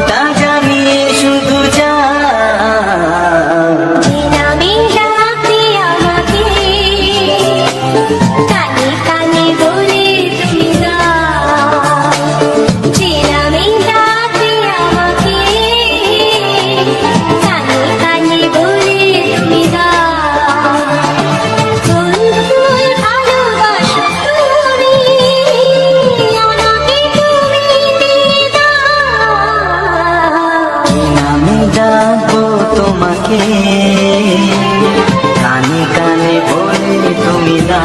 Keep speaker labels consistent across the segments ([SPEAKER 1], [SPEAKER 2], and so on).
[SPEAKER 1] নামটা জানিয়ে শুধু যা তোমাকে কানে কানে বলে তুমি না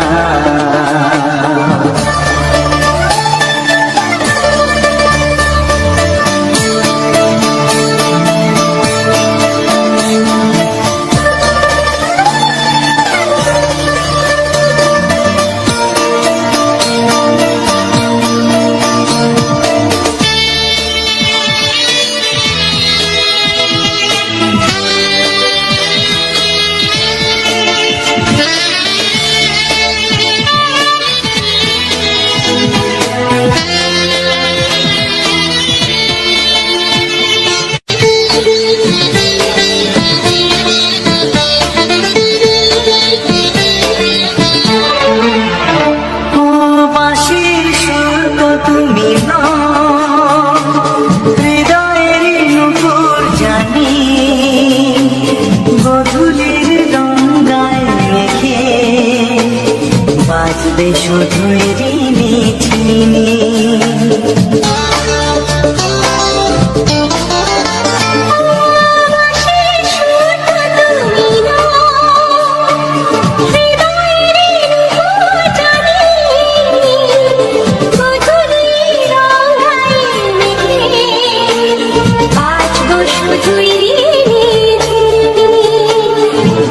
[SPEAKER 1] বাজবে শুধুই রিমিঝিমি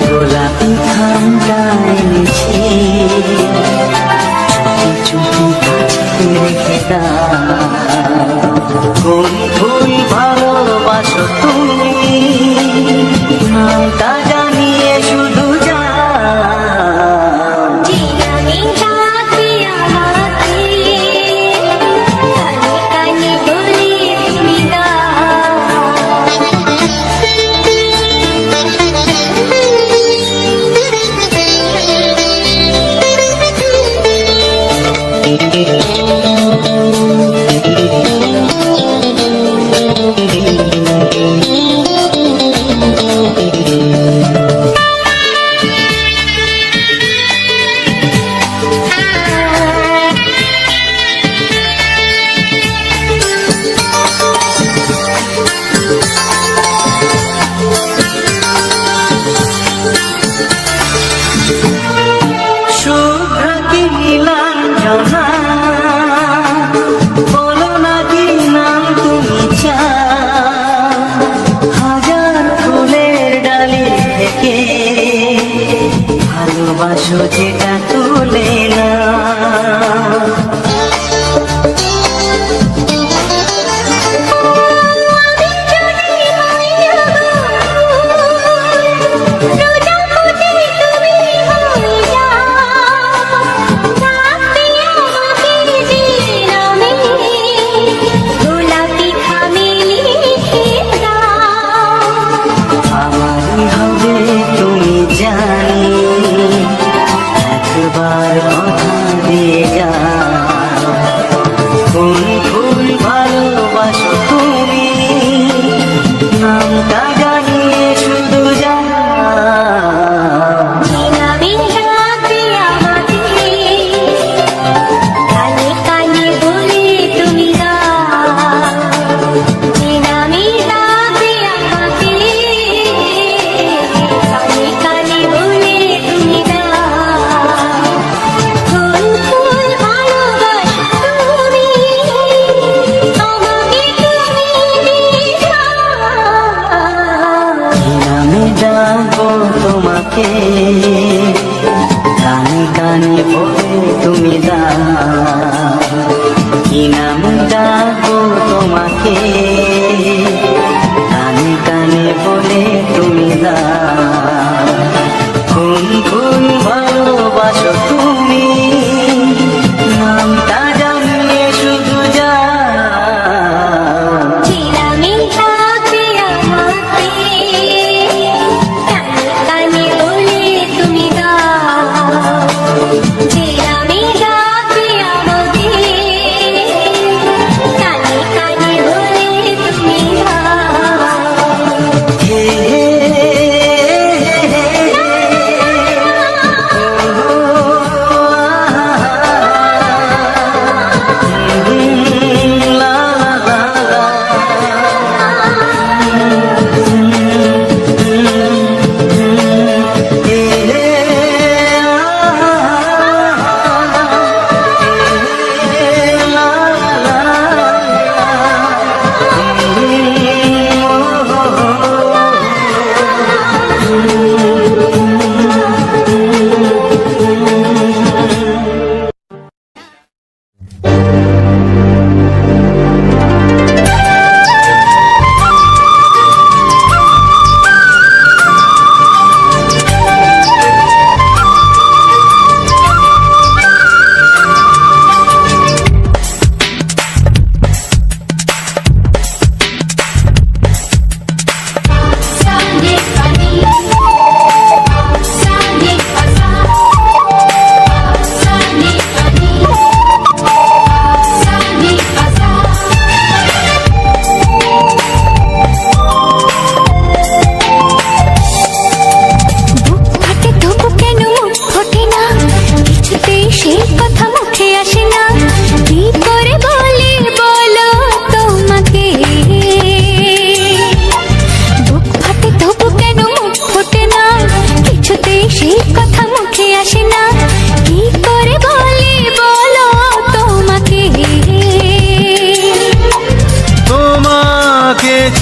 [SPEAKER 1] গোলাপি খামটা এনেছি কোন ভুল ভালোবাসো তুমি নামটা জানিয়ে শুধু যা বলো না কি নাম তুমি হাজার ফুলের ডালি থেকে ভালোবাসো যেটা তুলে না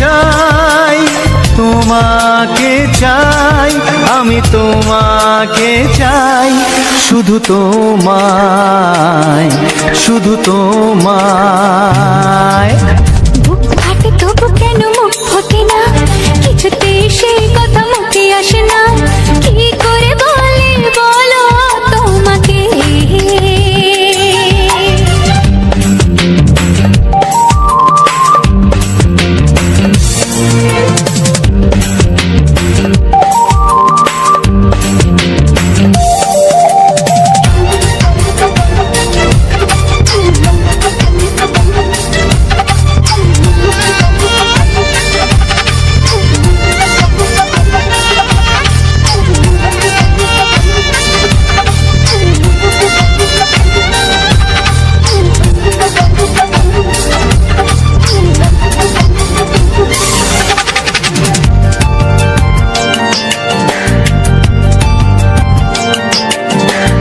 [SPEAKER 2] চাই, তোমাকে চাই, আমি তোমাকে চাই, শুধু তোমায়, শুধু তোমায়।
[SPEAKER 3] বুক ফাটে তবু কেন মুখ ফোটে না, কিছুতে সেই কথা মুখে আসে না, কি করে বলে বলো তোমাকে।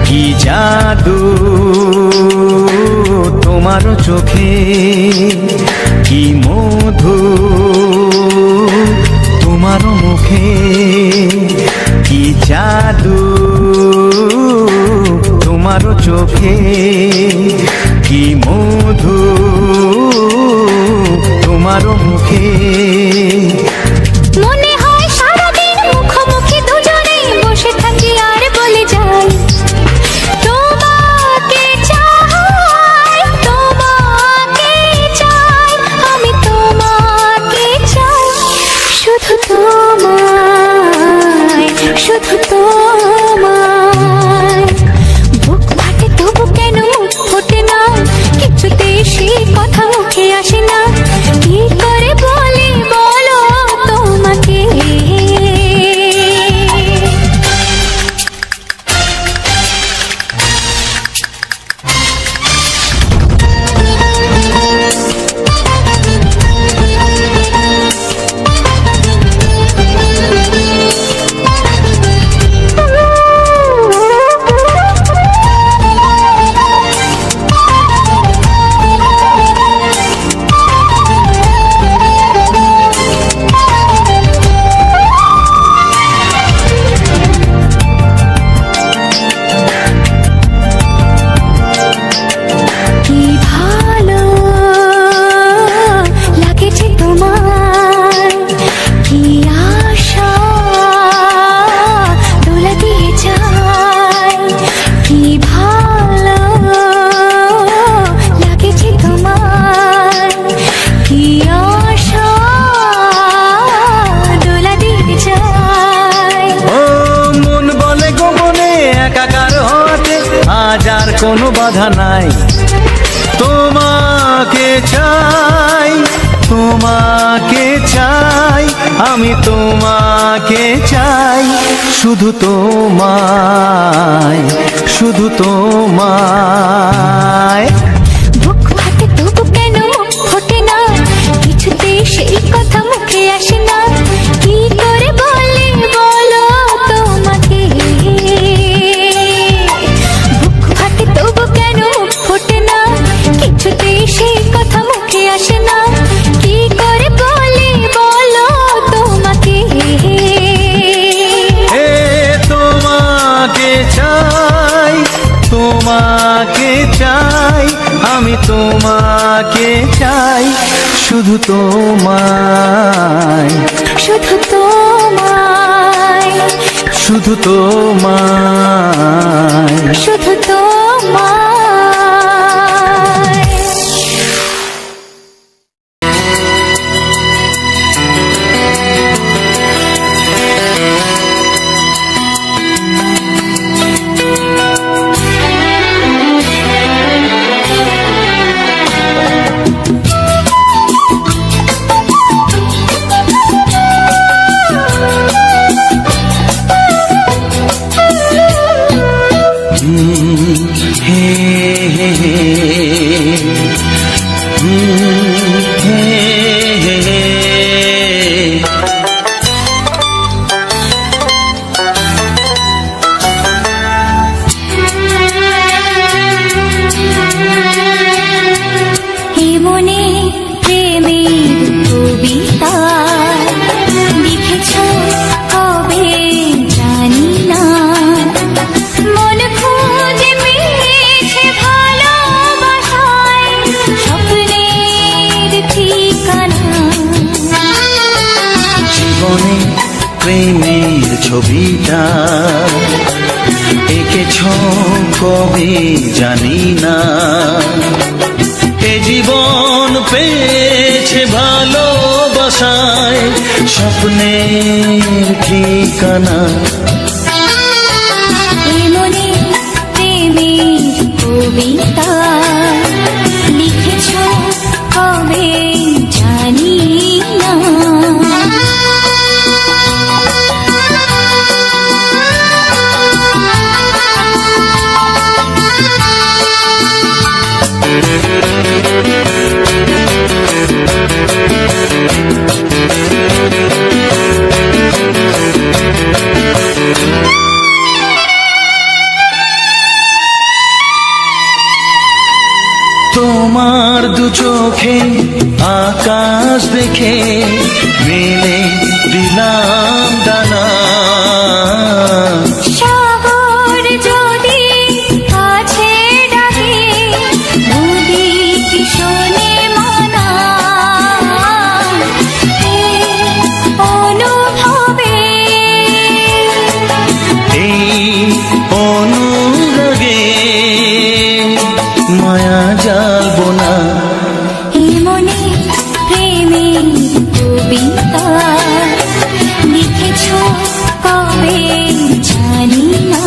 [SPEAKER 2] কি জাদু তোমার চোখে, কি মধু তোমার মুখে, কি জাদু তোমার চোখে, কি মধু তোমার মুখে।
[SPEAKER 3] মনে হয় সারাদিন মুখোমুখি দুজনে বসে থাকি আর বলে যাই, তোমাকে চাই, তোমাকে চাই, আমি তোমাকে চাই, শুধু তোমায়, শুধু তোমায়। বুক ফাটে তবু কেন মুখ ফোটে না, কিছুতে সেই কথা মুখে আসে না, কি করে বলে বলো তোমাকে। কি ভালো লাগেছে তোমার, কি আশা দোলা দিয়ে যায়, কি ভালো লাগেছে তোমার, কি আশা দোলা দিয়ে যায়।
[SPEAKER 2] ও মন বলে গোপনে একাকার হতে আজ আর কোনো বাধা নাই, তোমাকে চাই, তোমাকে চাই, আমি তোমাকে চাই, শুধু তোমায়, শুধু তোমায়।
[SPEAKER 3] বুক ফাটে তবু কেন মুখ ফোটে না, কিছুতে সেই কথা মুখে আসে না, কি করে বলে বলো তোমাকে। বুক ফাটে তবু কেন মুখ ফোটে না, কিছুতে সেই কথা মুখে আসে না, কি করে বলে বলো তোমাকে।
[SPEAKER 2] এ তোমাকে চাই, তোমাকে চাই, আমি তোমাকে চাই, শুধু তোমায়,
[SPEAKER 3] শুধু তোমায়,
[SPEAKER 2] শুধু তোমায়।
[SPEAKER 3] শুধু তোমায়।
[SPEAKER 2] মনে প্রেমের ছবিটা এঁকেছ কবে জানি না। এ জীবন পেয়েছে ভালোবাসায় স্বপ্নের ঠিকানা।
[SPEAKER 3] মনে প্রেমের কবিতা লিখেছ কবে জানি না।
[SPEAKER 2] তোমার দু চোখে আকাশ দেখে মেলে দিলাম ডানা।
[SPEAKER 3] সাগর যদি কাছে ডাকে নদী কি শোনে মানা। এই অনুভবে
[SPEAKER 2] এই অনুরাগে মায়া জ্বালবো না।
[SPEAKER 3] এ মনে প্রেমের কবিতা লিখেছ কবে জানি না।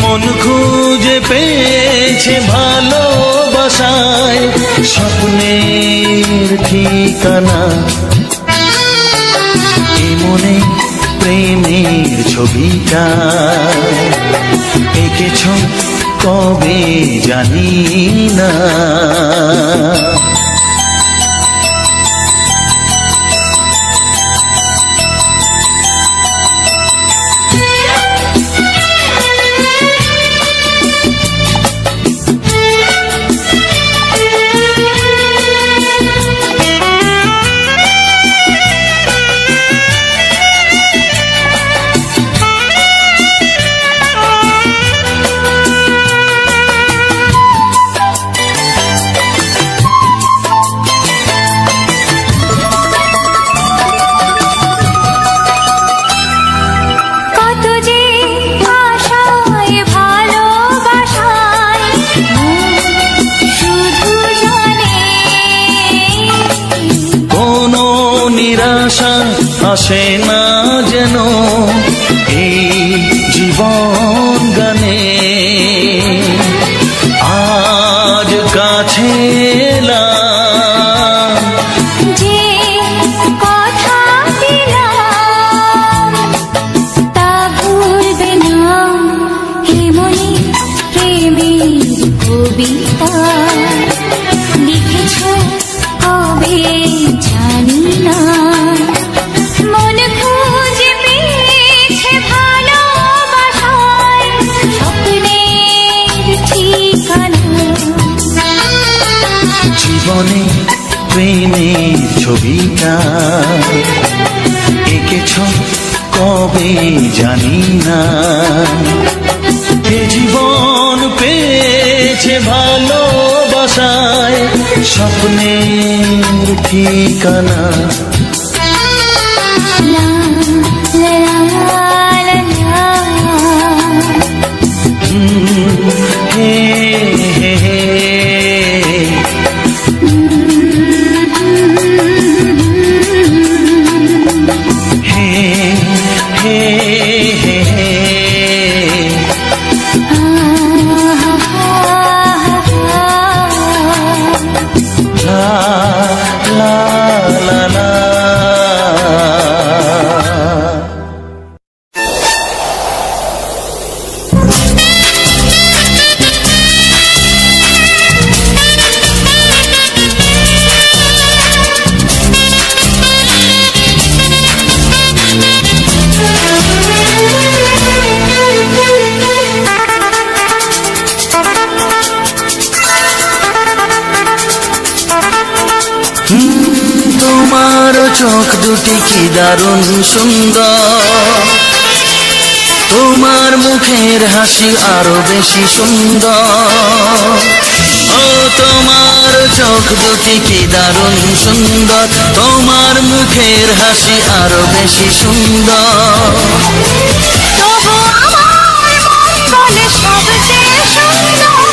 [SPEAKER 2] মন খুঁজে পেয়েছে ভালোবাসায় স্বপ্নের ঠিকানা। এ মনে প্রেমের ছবিটা এঁকেছ কবে জানি না।
[SPEAKER 3] কত যে আশায় ভালোবাসায় শুধু জানে
[SPEAKER 2] কোনো নিরাশা আসে না যেন এই জীবন গানে। আজ কাছে এলাম
[SPEAKER 3] যে কথা দিলাম তা ভুলবে না। হে মনে প্রেমের কবিতা লিখেছ কবে জানি না। মন খুঁজে পেয়েছে ভালোবাসায় স্বপ্নের ঠিকানা।
[SPEAKER 2] জীবনে প্রেমের ছবিটা এঁকেছ কবে জানি না। এ জীবন পেয়েছে ভালোবাসায় স্বপ্নের ঠিকানা।
[SPEAKER 3] লা লা লা লা
[SPEAKER 2] হে হে হে হে হে হে হে। লা লা লা লা। তোমার চোখ দুটি কি দারুণ সুন্দর, তোমার মুখের হাসি আরো বেশি সুন্দর। ও তোমার চোখ দুটি কি দারুণ সুন্দর, তোমার মুখের হাসি আরো বেশি সুন্দর।
[SPEAKER 3] তবু আমার মন বলে সবচেয়ে সুন্দর,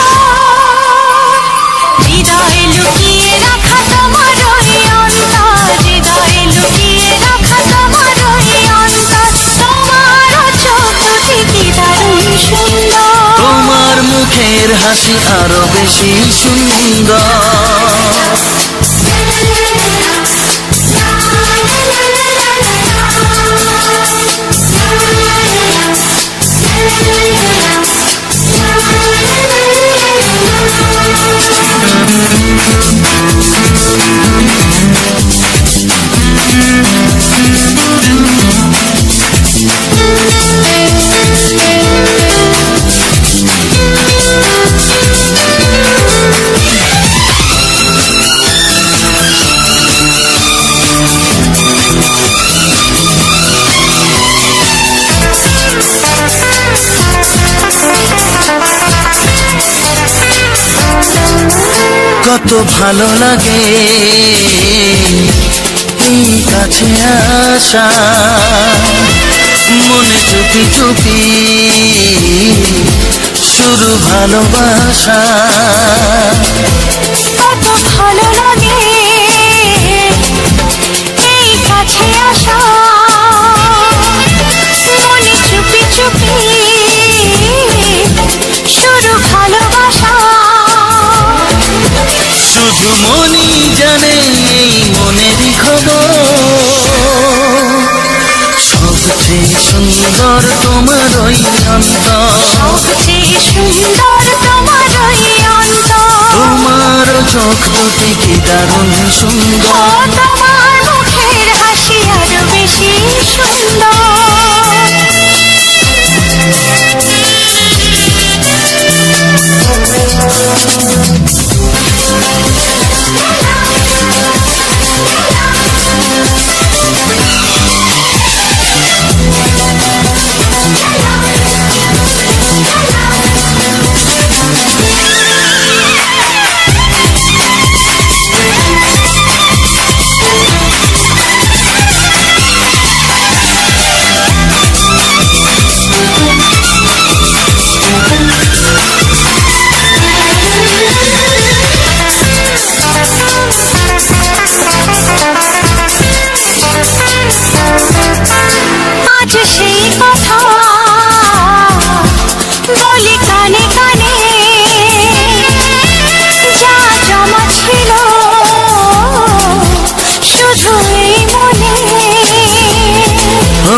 [SPEAKER 3] হৃদয়ে লুকিয়ে রাখা তোমার ওই অন্তর, হৃদয়ে লুকিয়ে রাখা তোমার ওই অন্তর। তোমার চোখ দুটি কি দারুণ সুন্দর,
[SPEAKER 2] তোমার মুখের হাসি আরো বেশি সুন্দর। কত ভালো লাগে এই কাছে আসা, মনে চুপি চুপি শুরু ভালোবাসা।
[SPEAKER 3] কত ভালো লাগে এই কাছে আসা, মনে চুপি চুপি শুরু ভালোবাসা।
[SPEAKER 2] শুধু মনই জানে এই মনেরই খবর, সবচেয়ে সুন্দর তোমার ওই অন্তর,
[SPEAKER 3] সবচেয়ে সুন্দর তোমার ওই অন্তর।
[SPEAKER 2] তোমার চোখ দুটি কি দারুণ সুন্দর,
[SPEAKER 3] তোমার মুখের হাসি আরো বেশি সুন্দর। আজ সেই কথা বলি কানে কানে, যা জমা ছিল শুধু এই মনে।
[SPEAKER 2] ও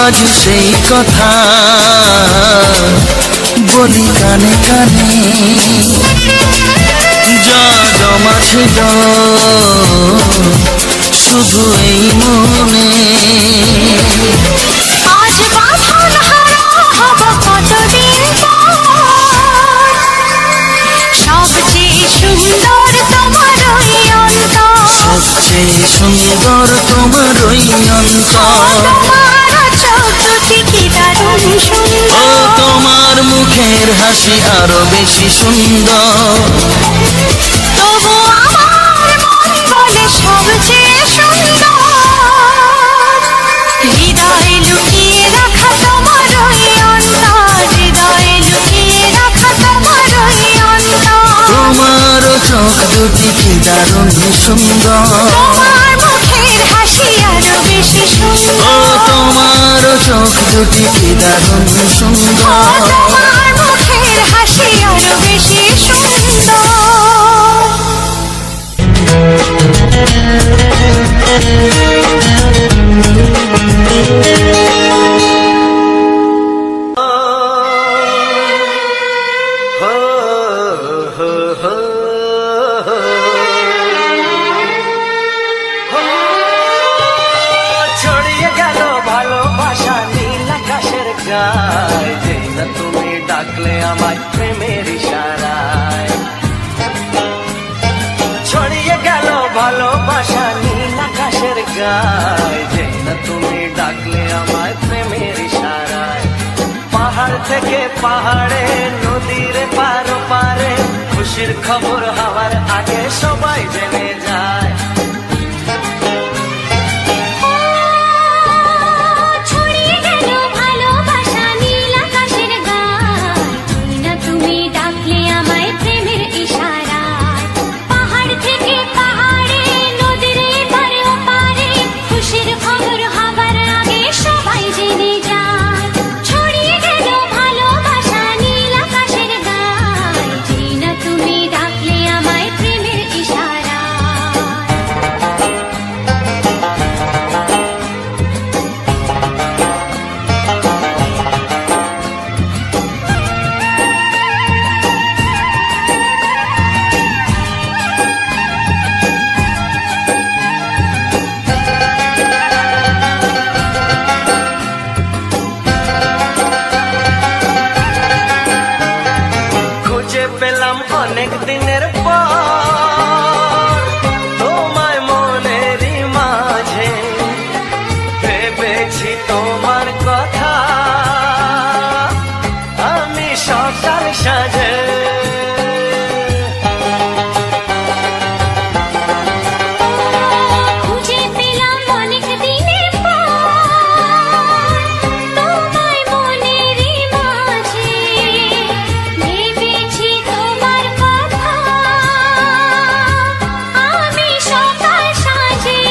[SPEAKER 2] আজ সেই কথা বলি কানে কানে, যা জমা ছিল শুধু এই মনে।
[SPEAKER 3] আজ বাঁধন হারা হব কতদিন পর, সবচেয়ে সুন্দর তোমার ওই অন্তর,
[SPEAKER 2] সবচেয়ে সুন্দর তোমার ওই অন্তর।
[SPEAKER 3] তোমার চোখ দুটি কি দারুণ
[SPEAKER 2] ও
[SPEAKER 3] সুন্দর,
[SPEAKER 2] তোমার মুখের হাসি আরো বেশি সুন্দর।
[SPEAKER 3] তবু আমার মন বলে সবচেয়ে সুন্দর, হৃদয়ে লুকিয়ে রাখা তোমার ওই অন্তর, হৃদয়ে লুকিয়ে রাখা তোমার ওই অন্তর।
[SPEAKER 2] তোমার চোখ দুটি কি দারুণ সুন্দর,
[SPEAKER 3] তোমার মুখের হাসি আরো বেশি
[SPEAKER 2] ও
[SPEAKER 3] সুন্দর,
[SPEAKER 2] তোমার চোখ দুটি কি দারুণ সুন্দর।
[SPEAKER 3] তোমার মুখের হাসি আরো বেশি সুন্দর।
[SPEAKER 2] ছড়িয়ে গেল ভালোবাসা নীল আকাশের গায়ে, যেই না তুমি ডাকলে আমায় প্রেমের ইশারায়। ছড়িয়ে গেল ভালোবাসা নীল আকাশের গায়ে, যেই না তুমি ডাকলে আমায় প্রেমের ইশারায়। পাহাড় থেকে পাহাড়ে, নদীর পার পারে, খুশির খবর হওয়ার আগে সবাই জেনে যায়।
[SPEAKER 3] ছড়িয়ে গেল ভালোবাসা নীল আকাশের গায়ে, না তুমি ডাকলে আমায় প্রেমের ইশারায়। পাহাড় থেকে পাহাড়ে, নদীর এপারে ওপারে, খুশির খবর হবার আগে সবাই জেনে যায়। ছড়িয়ে গেল ভালোবাসা নীল আকাশের গায়ে, না তুমি ডাকলে আমায় প্রেমের ইশারায়।
[SPEAKER 2] খুঁজে পেলাম অনেক দিনের পর তোমায় মনেরই মাঝে, ভেবেছি তোমার কথা আমি সকাল সাজে।
[SPEAKER 3] খুঁজে পেলাম অনেক দিনের পর তোমায় মনেরই মাঝে, ভেবেছি তোমার কথা আমি সকাল সাজে।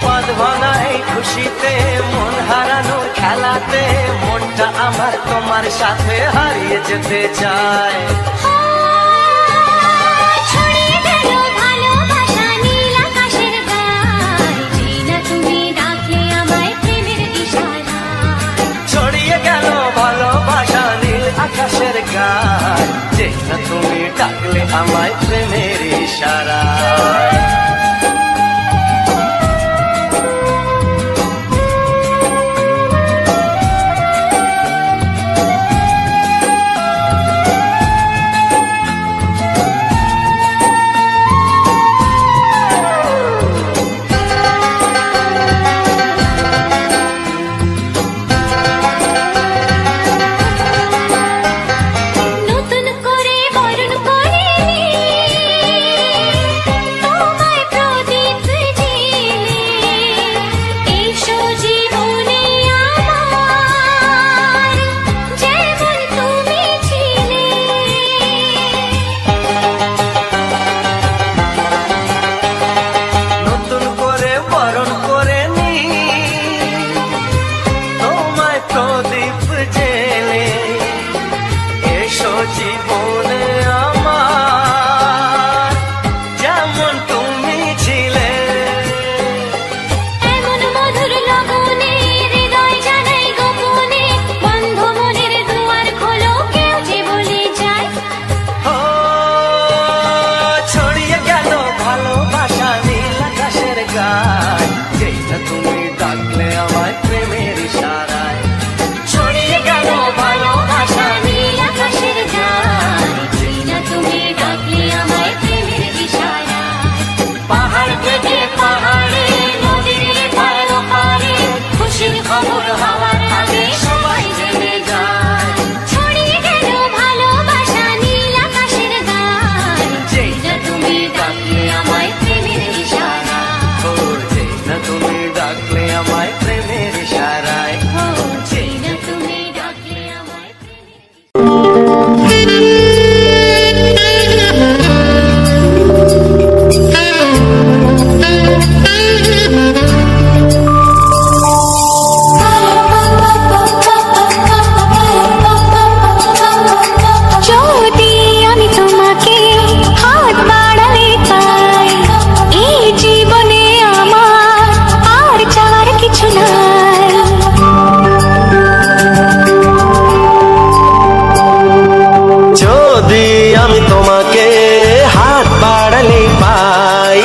[SPEAKER 2] পদ ভাঙা এই খুশিতে, মন হারানোর খেলাতে, মনটা আমার তোমার সাথে হারিয়ে যেতে চায়।
[SPEAKER 3] ছড়িয়ে গেল ভালোবাসা নীল আকাশের গায়ে, না তুমি ডাকলে আমায় প্রেমের ইশারায়।
[SPEAKER 2] ছড়িয়ে গেল ভালোবাসা নীল আকাশের গায়, যে না তুমি ডাকলে আমায় প্রেমের ইশারায়।
[SPEAKER 3] নতুন করে বরণ করে তোমায় প্রদীপ জেলে, এসো জীবনে আমার যেমন তুমি ছিলে।
[SPEAKER 2] নতুন করে বরণ করে নি তোমায় প্রদীপ জেলে, এসো জীবনে আমার যেমন তুমি ছিলে।
[SPEAKER 3] এমন মধুর লগনে হৃদয় জানাই গোপনে, বন্ধ মনের দুয়ার খোলো, কেউ যে বলে যায়।
[SPEAKER 2] ও ছড়িয়ে গেল ভালোবাসা নীল আকাশের গায়, যে না তুমি ডাকলে আমায় প্রেমের ইশারায়। ছড়িয়ে গেল ভালোবাসা
[SPEAKER 3] নীল আকাশের গায়ে, না তুমি ডাকলে আমায় প্রেমের ইশারায়।
[SPEAKER 2] পাহাড় থেকে পাহাড়ে, নদীর এপার ওপারে, খুশির খবর হওয়ার আগে সবাই জেনে যায়।
[SPEAKER 3] ছড়িয়ে গেল ভালোবাসা নীল আকাশের গায়ে,
[SPEAKER 2] যে
[SPEAKER 3] না তুমি ডাকলে আমায় প্রেমের ইশারায়।
[SPEAKER 2] ও যে না তুমি ডাকলে আমায় প্রেমের ইশারায়।
[SPEAKER 3] ও যে না তুমি ডাকলে আমায় প্রেমের যদি আমি তোমাকে হাত বাড়ালে পাই, এই জীবনে আমার আর চাওয়ার কিছু নাই।
[SPEAKER 2] যদি আমি তোমাকে হাত বাড়ালে পাই,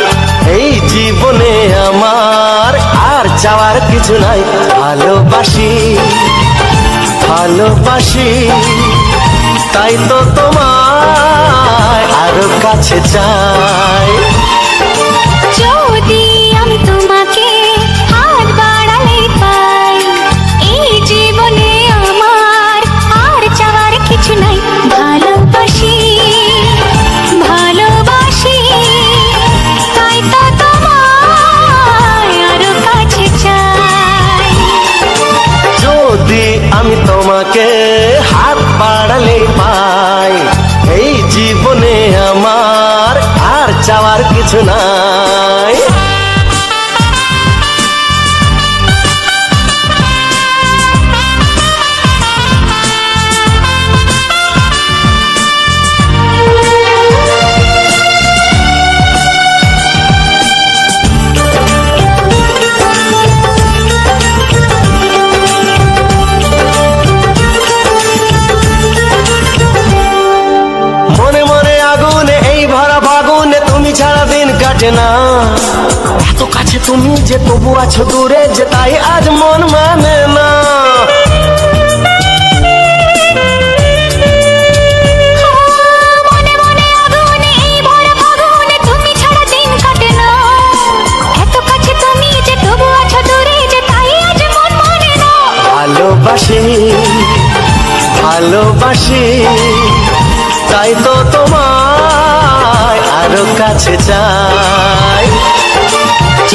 [SPEAKER 2] এই জীবনে আমার আর চাওয়ার কিছু নাই। ভালোবাসি ভালোবাসি, তাই তো তোমায় আরো কাছে চাই।
[SPEAKER 3] যদি আমি তোমাকে হাত বাড়ালে পাই, এই জীবনে আমার আর চাওয়ার কিছু নাই। ভালোবাসি
[SPEAKER 4] তোমাকে হাত বাড়ালে পাই, এই জীবনে আমার আর চাওয়ার কিছু নাই। না এত কাছে তুমি যে তবু আছো দূরে, যে তাই আজ মন মানে না। ভালোবাসি ভালোবাসি তাই তো তোমায় আরো কাছে চাই।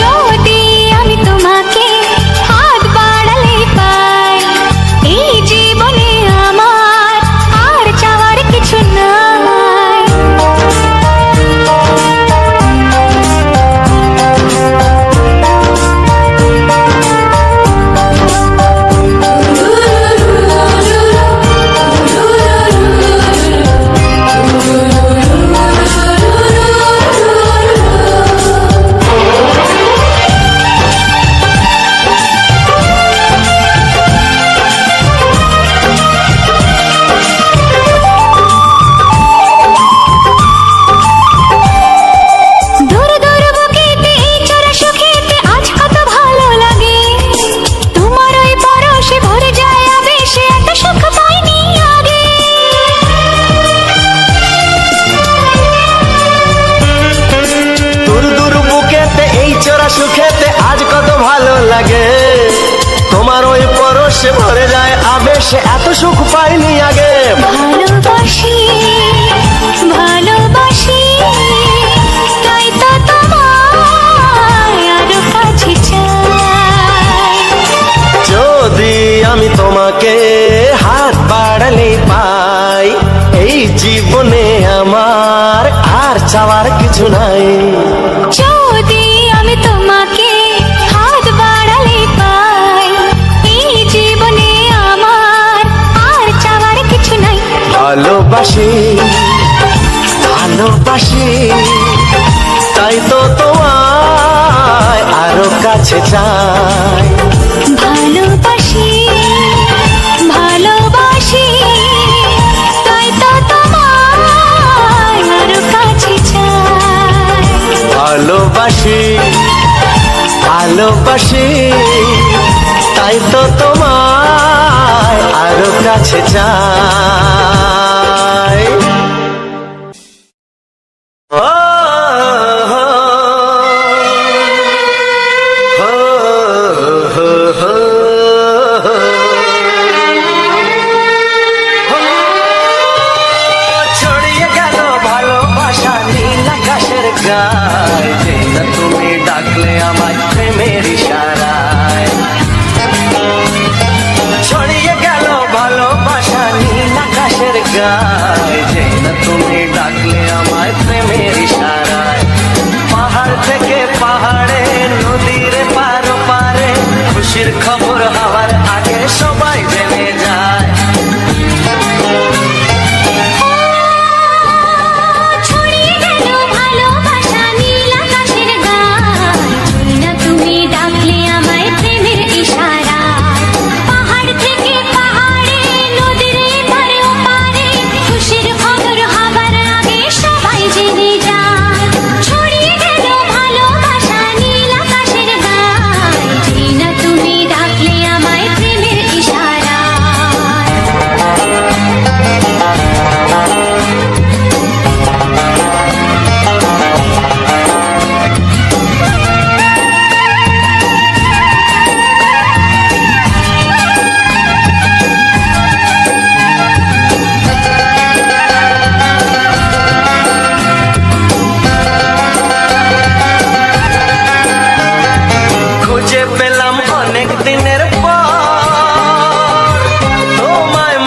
[SPEAKER 3] যদি আমি তোমাকে হাত বাড়ালে পাই, এই জীবনে আমার আর চাওয়ার কিছু নাই।
[SPEAKER 4] সুখেতে আজ কত ভালো লাগে, তোমার ওই পরশে ভরে যায় আবেশে এত সুখ পাইনি আগে।
[SPEAKER 3] ভালোবাসি ভালোবাসি তাই তো তোমায় আরো কাছে চাই।
[SPEAKER 4] যদি আমি তোমাকে হাত বাড়ালে পাই, এই জীবনে আমার আর চাওয়ার কিছু নাই।
[SPEAKER 3] যদি আমি তোমাকে হাত বাড়ালে পাই, এই জীবনে আমার আর চাওয়ার কিছু নাই।
[SPEAKER 4] ভালোবাসি ভালোবাসি তাই তো তোমায় আরো কাছে চাই।
[SPEAKER 3] ভালোবাসি ভালোবাসি তাই তো তোমায় আরো কাছে চাই।
[SPEAKER 4] ভালোবাসি ভালোবাসি তাই তো তোমায় আরো কাছে চাই।
[SPEAKER 2] ছড়িয়ে গেল ভালোবাসা নীল আকাশের গায়ে, তুমি ডাকলে আমার প্রেমের ইশারায়। ছড়িয়ে গেল ভালোবাসা নীল আকাশের গায়ে, তুমি ডাকলে আমার প্রেমের ইশারায়। পাহাড় থেকে পাহাড়ে নদীর পারো পারে, খুশির খবর হওয়ার আগে সবাই জেনে যায়।
[SPEAKER 3] ছড়িয়ে গেল ভালোবাসা নীল আকাশের গায়ে, তুমি ডাকলে আমায় প্রেমের ইশারায়। পাহাড় থেকে পাহাড়ে নদীর পারে ওপারে, খুশির খবর হবার আগে সবাই জেনে যায়। ছড়িয়ে গেল ভালোবাসা নীল আকাশের গায়ে, তুমি ডাকলে আমায় প্রেমের ইশারায়।
[SPEAKER 2] খুঁজে পেলাম অনেক দিনের পর তোমায়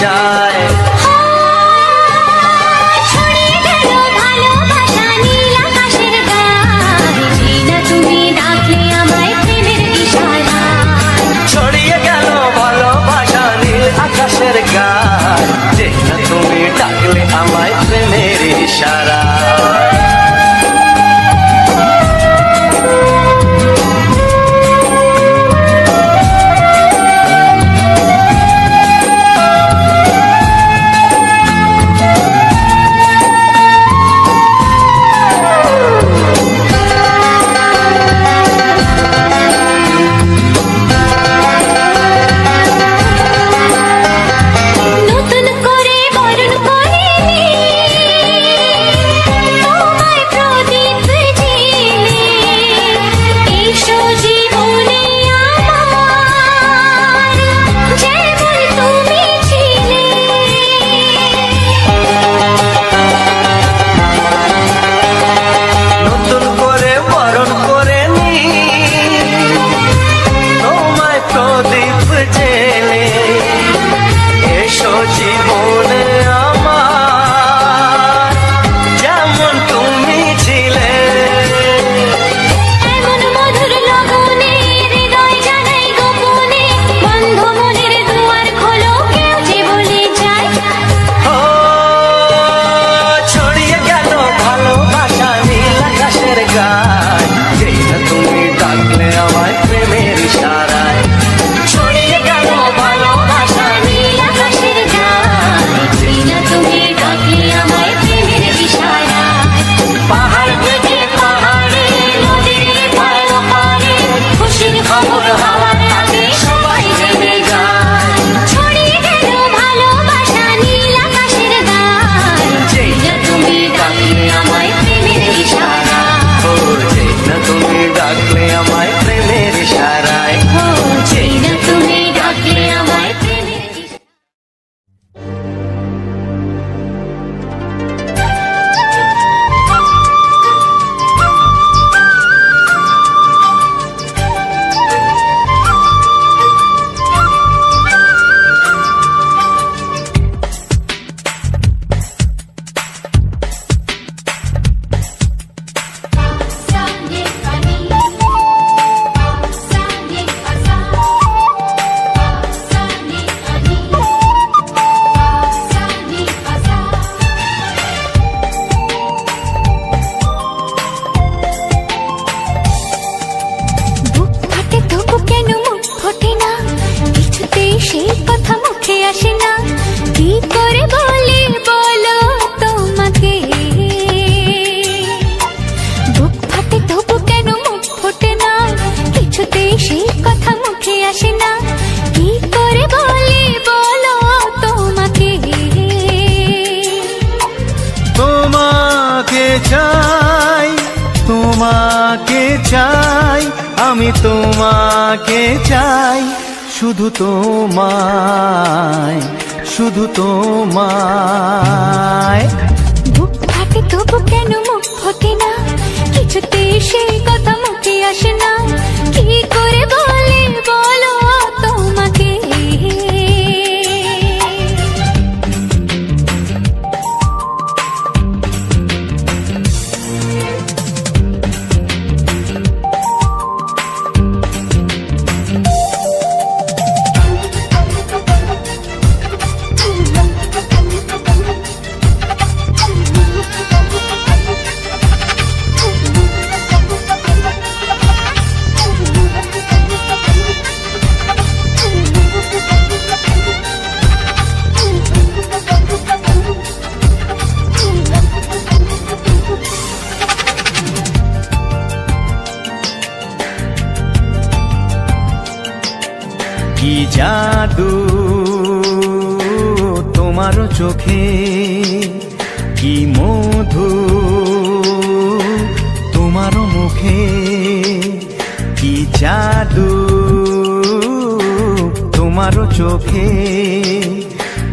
[SPEAKER 2] চায়।
[SPEAKER 3] ছড়িয়ে গেল ভালোবাসা নীল আকাশের গায়ে, যে না তুমি ডাকলে আমায় প্রেমের ইশারায়।
[SPEAKER 2] ছড়িয়ে গেল ভালোবাসা নীল আকাশের গায়, যে না তুমি ডাকলে আমায় প্রেমের ইশারায়।
[SPEAKER 3] নতুন করে বরণ করে তোমায় প্রদীপ জেলে, এসো জীবনে আমার, যেমন তুমি ছিলে।
[SPEAKER 2] নতুন করে বরণ করে নি তোমায় প্রদীপ জেলে, এসো জীবনে আমার, যেমন তুমি ছিলে।
[SPEAKER 3] এমন মধুর লগনে হৃদয় জানাই গোপনে, বন্ধ মনের দুয়ার খোলো, কেউ যে বলে যায়।
[SPEAKER 2] ও ছড়িয়ে গেল ভালোবাসা নীল আকাশের গায়, যেই না তুমি ডাকলে আমায় প্রেমের ইশারায়। ছড়িয়ে গেল ভালোবাসা
[SPEAKER 3] নীল আকাশের গায়ে, যে না তুমি ডাকলে আমায় প্রেমের ইশারায়।
[SPEAKER 2] পাহাড় থেকে পাহাড়ে,
[SPEAKER 3] নদীর পার ওপারে, খুশির খবর হওয়ার আগে সবাই জেনে যায়। ছড়িয়ে গেল ভালোবাসা নীল আকাশের গায়ে, যে না তুমি ডাকলে আমায় প্রেমের ইশারায়।
[SPEAKER 2] ও যেই না তুমি ডাকলে আমায় প্রেমের ইশারায়।
[SPEAKER 3] ও যে না তুমি ডাকলে আমায় প্রেমের ইশারায়। Sani pani, sani asa, sani pani, sani asa. বুক ফাটে তবু কেন মুখ ফোটে না, কিছুতেই সেই কথা মুখে আসে না, কি করে বলি বলো তোমাকে। বুক ফাটে তবু কেন মুখ ফোটে না, কিছুতেই সেই কথা মুখে আসে না, কি করে বলি বলো তোমাকে।
[SPEAKER 5] তোমাকে চাই, তোমাকে চাই, আমি তোমাকে চাই, শুধু তোমায়, শুধু তোমায়।
[SPEAKER 3] বুক ফাটে তবু কেন মুখ ফোটে না, কিছুতেই সেই কথা মুখে আসে না, কি করে বলি বলো তোমাকে।
[SPEAKER 5] কি জাদু তোমার চোখে, কি মধু তোমার মুখে, কি জাদু তোমার চোখে,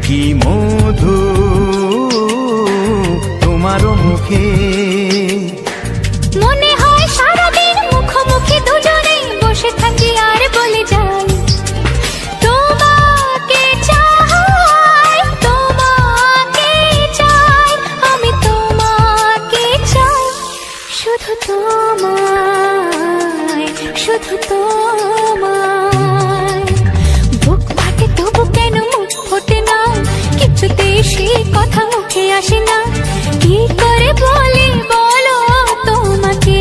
[SPEAKER 5] কি মধু তোমার মুখে।
[SPEAKER 3] মনে হয় সারাদিন মুখোমুখি দুজনে বসে থাকি আর বলে যাই, তোমাকে চাই সেই কথা মুখে আসে না, কি করে বলি বলো তোমাকে।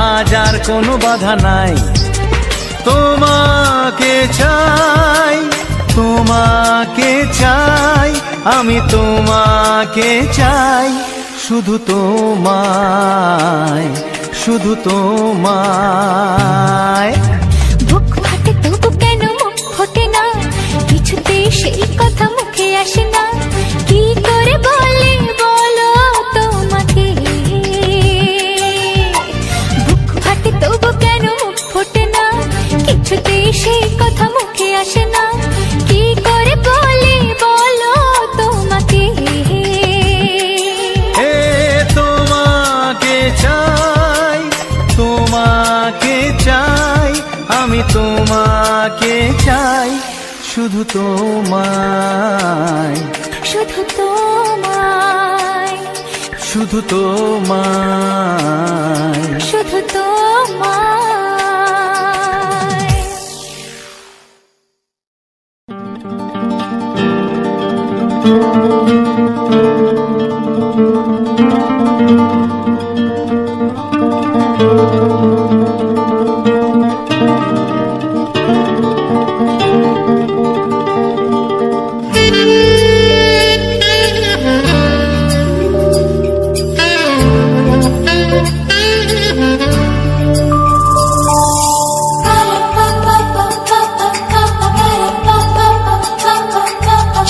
[SPEAKER 5] আজ আর কোনো বাধা নাই, তোমাকে চাই, তোমাকে চাই, আমি তোমাকে চাই, শুধু তোমায়, শুধু তোমায়।
[SPEAKER 3] বুক ফাটে তবু কেন মুখ ফোটে না, কিছুতে সেই কথা মুখে আসে না, কি করে বলে বলো তোমাকে। বুক ফাটে তবু কেন মুখ ফোটে না, কিছুতে সেই কথা মুখে আসে না, কি করে বলে বলো তোমাকে।
[SPEAKER 5] তোমাকে চাই, তোমাকে চাই, আমি তোমাকে চাই, শুধু তোমায়,
[SPEAKER 3] শুধু তোমায়,
[SPEAKER 5] শুধু তোমায়,
[SPEAKER 3] শুধু তোমায়।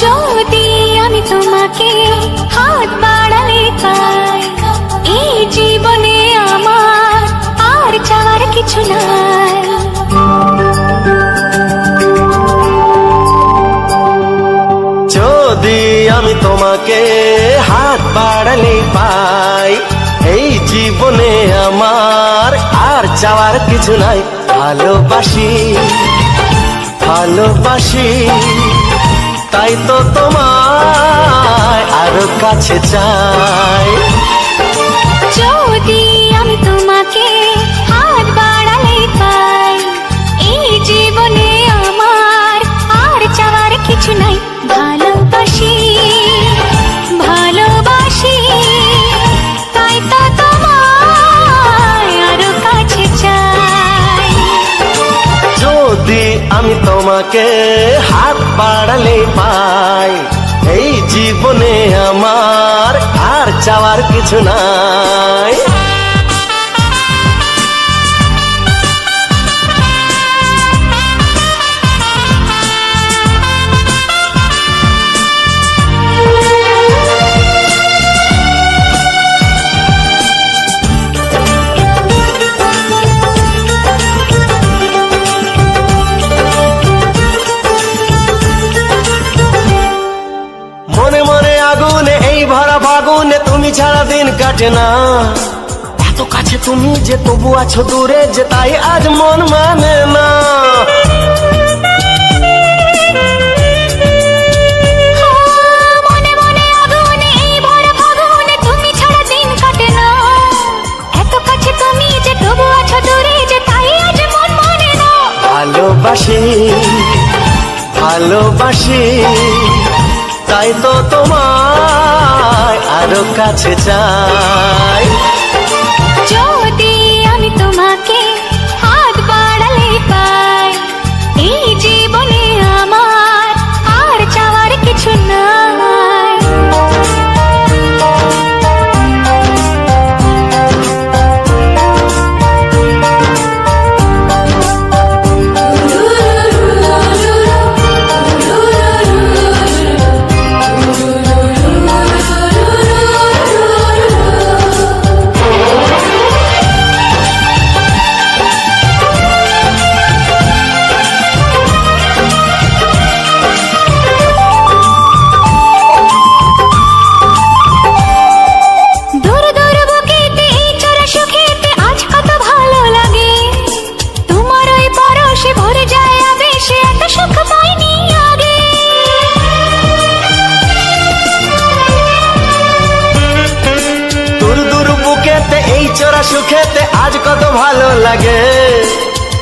[SPEAKER 3] যদি আমি তোমাকে হাত বাড়ালে পাই, এই জীবনে আমার আর চাওয়ার কিছু নাই।
[SPEAKER 4] যদি আমি তোমাকে হাত বাড়ালে পাই, এই জীবনে আমার আর চাওয়ার কিছু নাই। ভালোবাসি, ভালোবাসি, তাই তো তোমায় আরো কাছে চাই।
[SPEAKER 3] যদি আমি তোমাকে হাত বাড়ালে পাই, এই জীবনে আমার আর চাওয়ার কিছু নাই। ভালোবাসি, ভালোবাসি, তাই তো তোমায় আরো কাছে চাই।
[SPEAKER 4] যদি আমি তোমাকে হাত বাড়ালে পাই, এই জীবনে আমার আর চাওয়ার কিছু নাই। মনে মনে আগুনে এই ভরা ফাগুনে তুমি ছাড়া দিন কাটে না। এত কাছে তুমি যে তবু আছো দূরে, যে তাই আজ মন মানে না।
[SPEAKER 3] মনে মনে আগুনে এই ভরা ফাগুনে তুমি ছাড়া দিন কাটে না। এত কাছে তুমি যে তবু আছো দূরে, যে তাই আজ মন মানে না।
[SPEAKER 4] ভালোবাসি, ভালোবাসি, তাই তো তোমায় আরো কাছে চাই।
[SPEAKER 3] যদি আমি তোমাকে হাত বাড়ালে পাই,
[SPEAKER 4] ভালো লাগে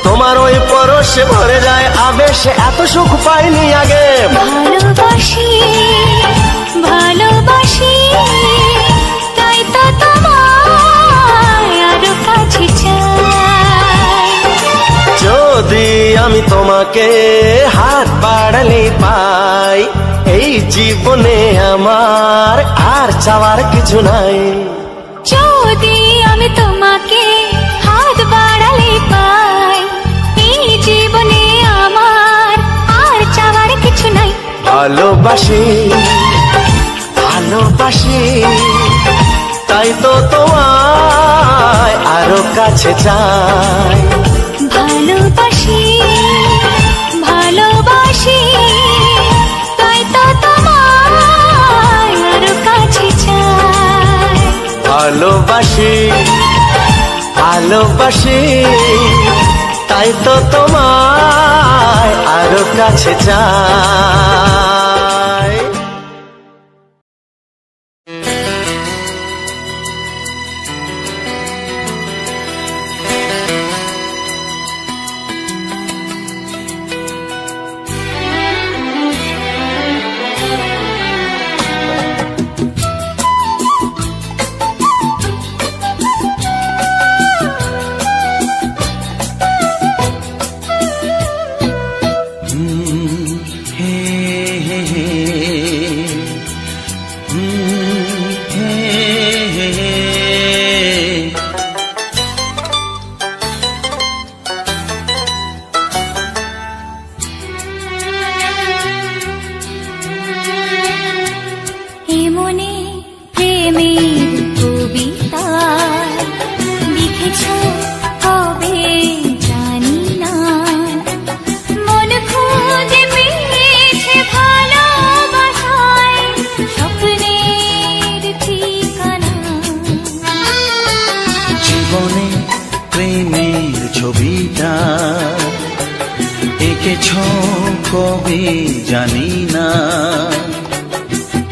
[SPEAKER 4] তোমার ওই পরশে ভরে যায় আবেশে এত সুখ পাইনি আগে
[SPEAKER 3] ভালোবাসি ভালোবাসি তাই তো তোমায় আরো কাছে চাই
[SPEAKER 4] যদি আমি তোমাকে হাত বাড়ালে পাই এই জীবনে আমার আর চাওয়ার কিছু নাই
[SPEAKER 3] যদি আমি তোমাকে হাত বাড়ালে পাই এই জীবনে আমার আর চাওয়ার কিছু নাই
[SPEAKER 4] ভালোবাসি ভালোবাসি তাই তো তোমায় আরো কাছে চাই
[SPEAKER 3] ভালোবাসি ভালোবাসি তাই তো তোমায় আরো কাছে চাই
[SPEAKER 4] ভালোবাসি ভালোবাসি তাই তো তোমায় আরো কাছে চাই
[SPEAKER 5] কবে জানি না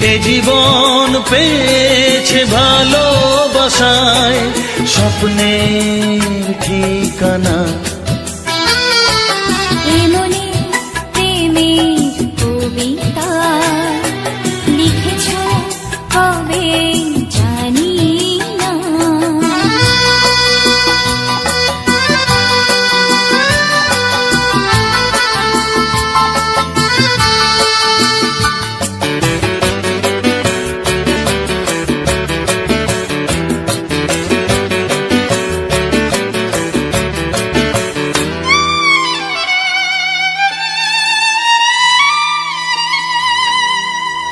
[SPEAKER 5] এ জীবন পেয়েছে ভালোবাসায় স্বপ্নের ঠিকানা
[SPEAKER 3] এমনি প্রেমের কবিতা লিখেছ কবে জানি না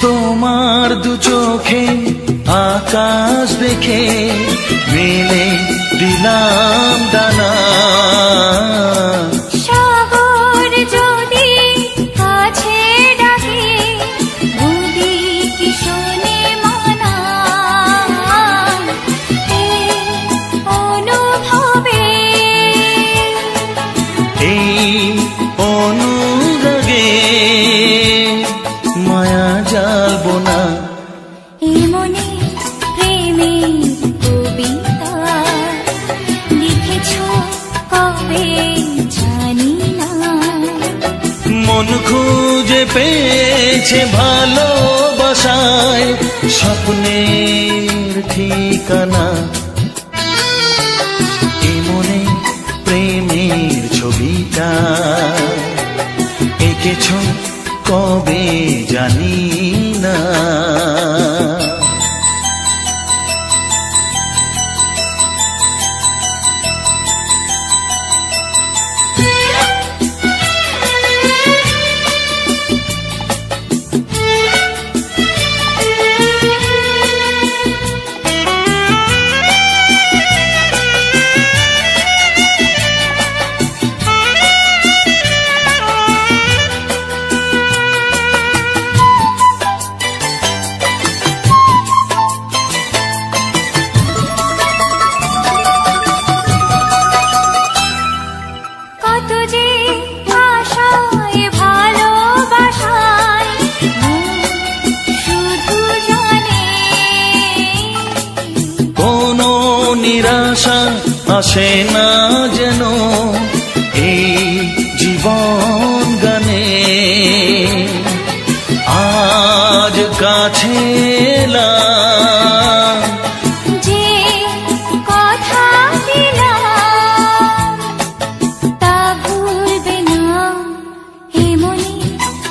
[SPEAKER 5] তোমার দু চোখে আকাশ দেখে মেলে দিলাম দানা
[SPEAKER 3] শহর যদি কাছে ডাকে বুঝি কি শোনে মানা এই অনুভবে
[SPEAKER 5] এই অনুরাগে মায়া জালবো না
[SPEAKER 3] এমনি প্রেমের কবিতা লিখেছ কবে জানি না
[SPEAKER 5] মন খুঁজে পেয়েছে ভালোবাসায় স্বপ্নের ঠিকানা এমনে প্রেমের ছবিটা এঁকেছ কবে জানি না ভাসে না যেন এই জীবন গানে আজ কাছে এলাম
[SPEAKER 3] যে কথা দিলাম তা ভুলবে না এমনি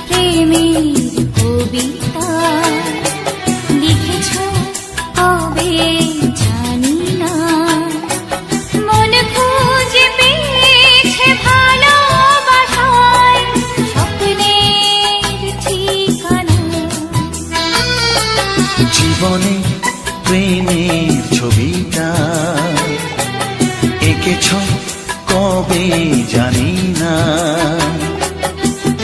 [SPEAKER 3] প্রেমের কবিতা লিখেছ কবে জানি না মন খুঁজে পেয়েছে ভালোবাসায় স্বপ্নের ঠিকানা
[SPEAKER 5] জীবনে প্রেমের ছবিটা এঁকেছ কবে জানি না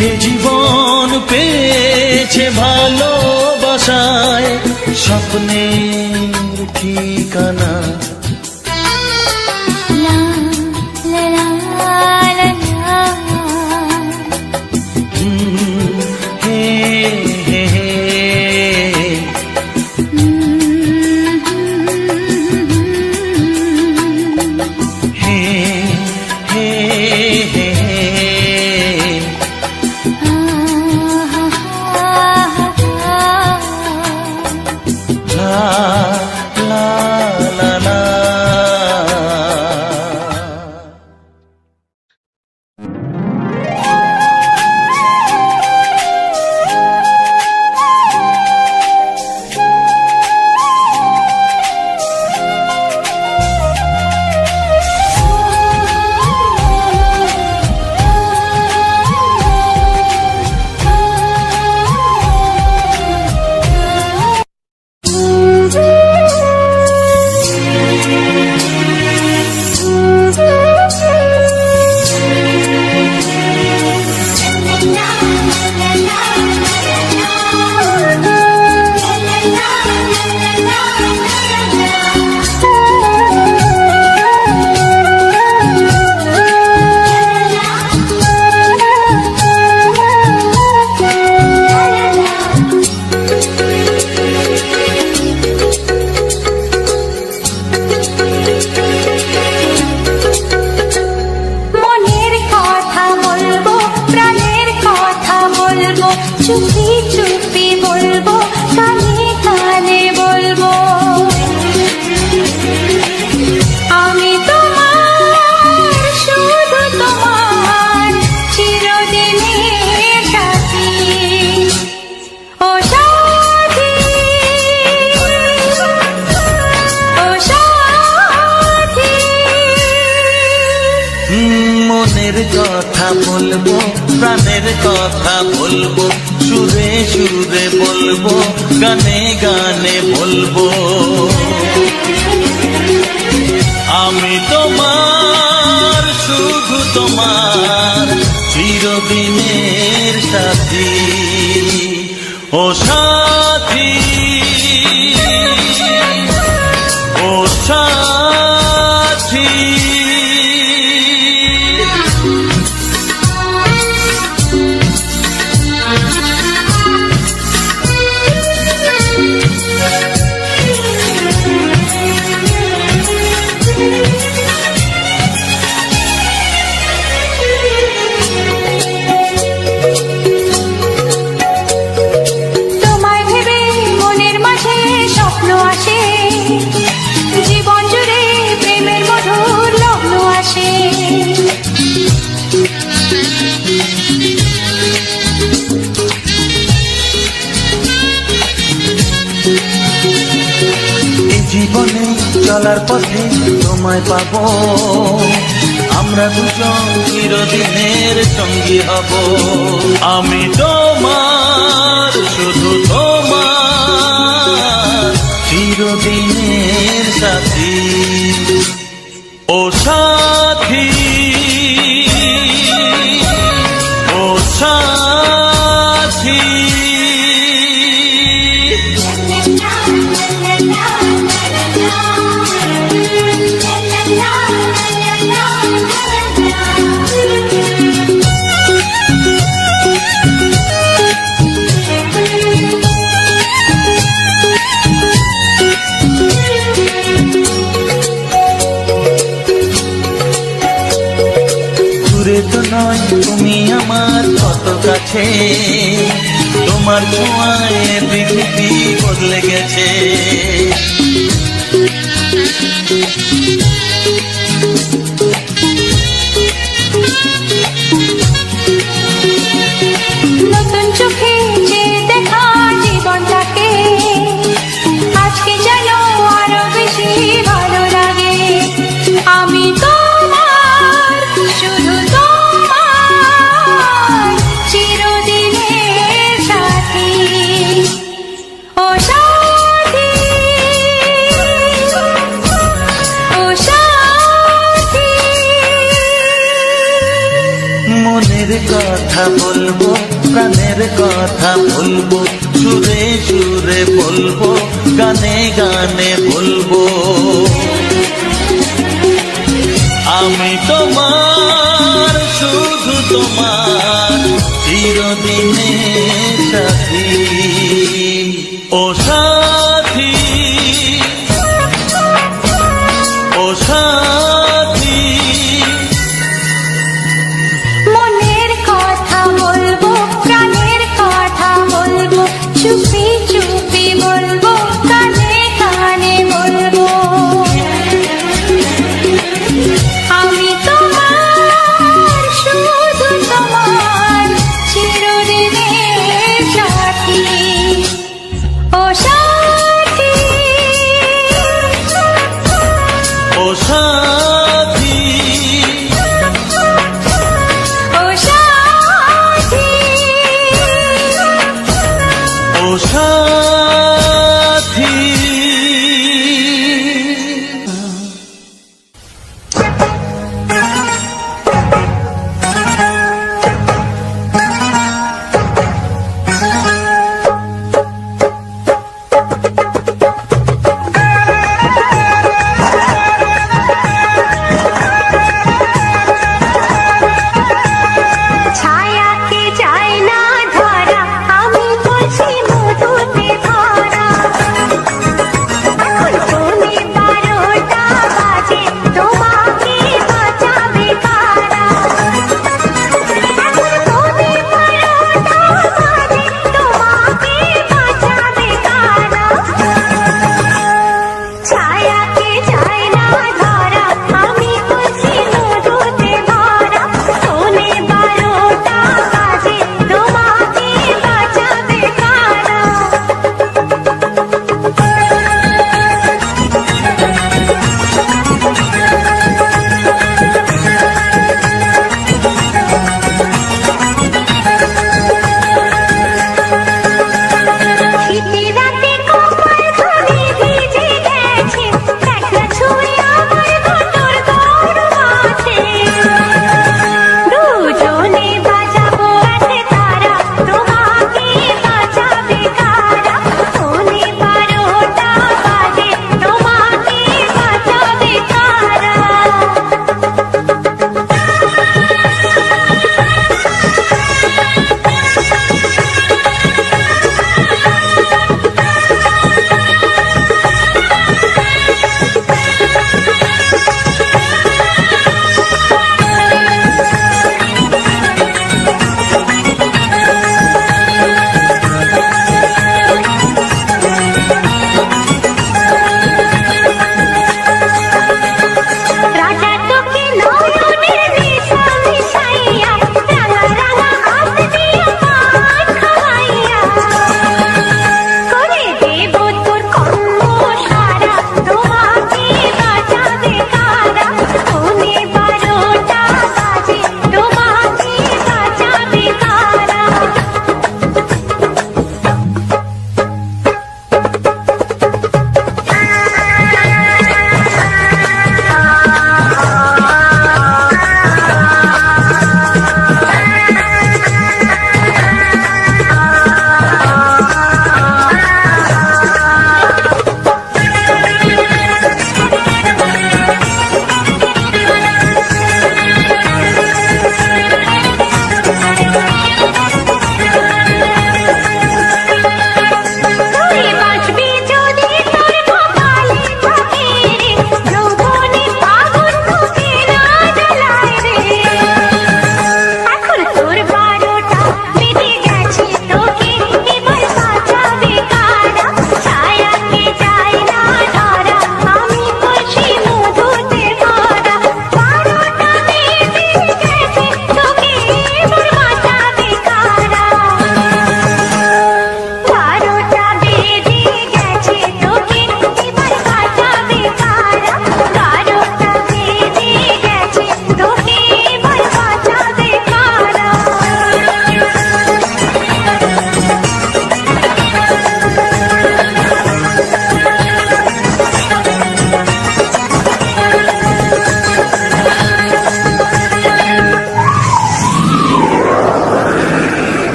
[SPEAKER 5] এ জীবন পেয়েছে ভালোবাসায় স্বপ্নের ঠিকানা
[SPEAKER 3] লা লা লা লা লা
[SPEAKER 5] হে হে হে হে হে হে লা লা লা লা
[SPEAKER 3] মনের কথা বলবো প্রাণের কথা বলবো চুপি চুপি বলবো কানে কানে বলবো আমি তোমার শুধু তোমার চিরদিনের সাথী ও সাথী ও সাথী
[SPEAKER 5] মনের কথা বলবো প্রাণের কথা বলবো সুরে সুরে বলবো গানে গানে বলবো আমি তোমার শুধু তোমার চিরদিনের সাথী ও সাথী ও সাথী
[SPEAKER 3] তোমায় ভেবে মনের মাঝে স্বপ্ন আসে জীবন জুড়ে প্রেমের মধুর লগ্ন আসে
[SPEAKER 5] এই জীবনে চলার পথে তোমায় পাবো আমরা দুজন চিরদিনের সঙ্গী হব আমি তোমার শুধু তোমার চিরদিনের সাথী ও সাথী ও সাথী নয় তুমি আমার কত কাছে, তোমার ছোঁয়ায় পৃথিবী বদলে গেছে।
[SPEAKER 3] নতুন চোখে যে দেখা জীবনটাকে আজকে যেন আরো বেশি ভালো লাগে। আমি তোমার, শুধু তোমার চিরদিনের সাথী। ও সাথী, ও সাথী।
[SPEAKER 5] মনের কথা বলবো, প্রাণের কথা বলবো, সুরে সুরে বলবো, গানে গানে বলবো। আমি তোমার, শুধু তোমার চিরদিনের সাথী। ও সাথী, ও সাথী।
[SPEAKER 3] মনের কথা বলবো, প্রাণের কথা বলবো, চুপি চুপি বলবো, কানে কানে বলবো। আমি তোমার, শুধু তোমার চিরদিনের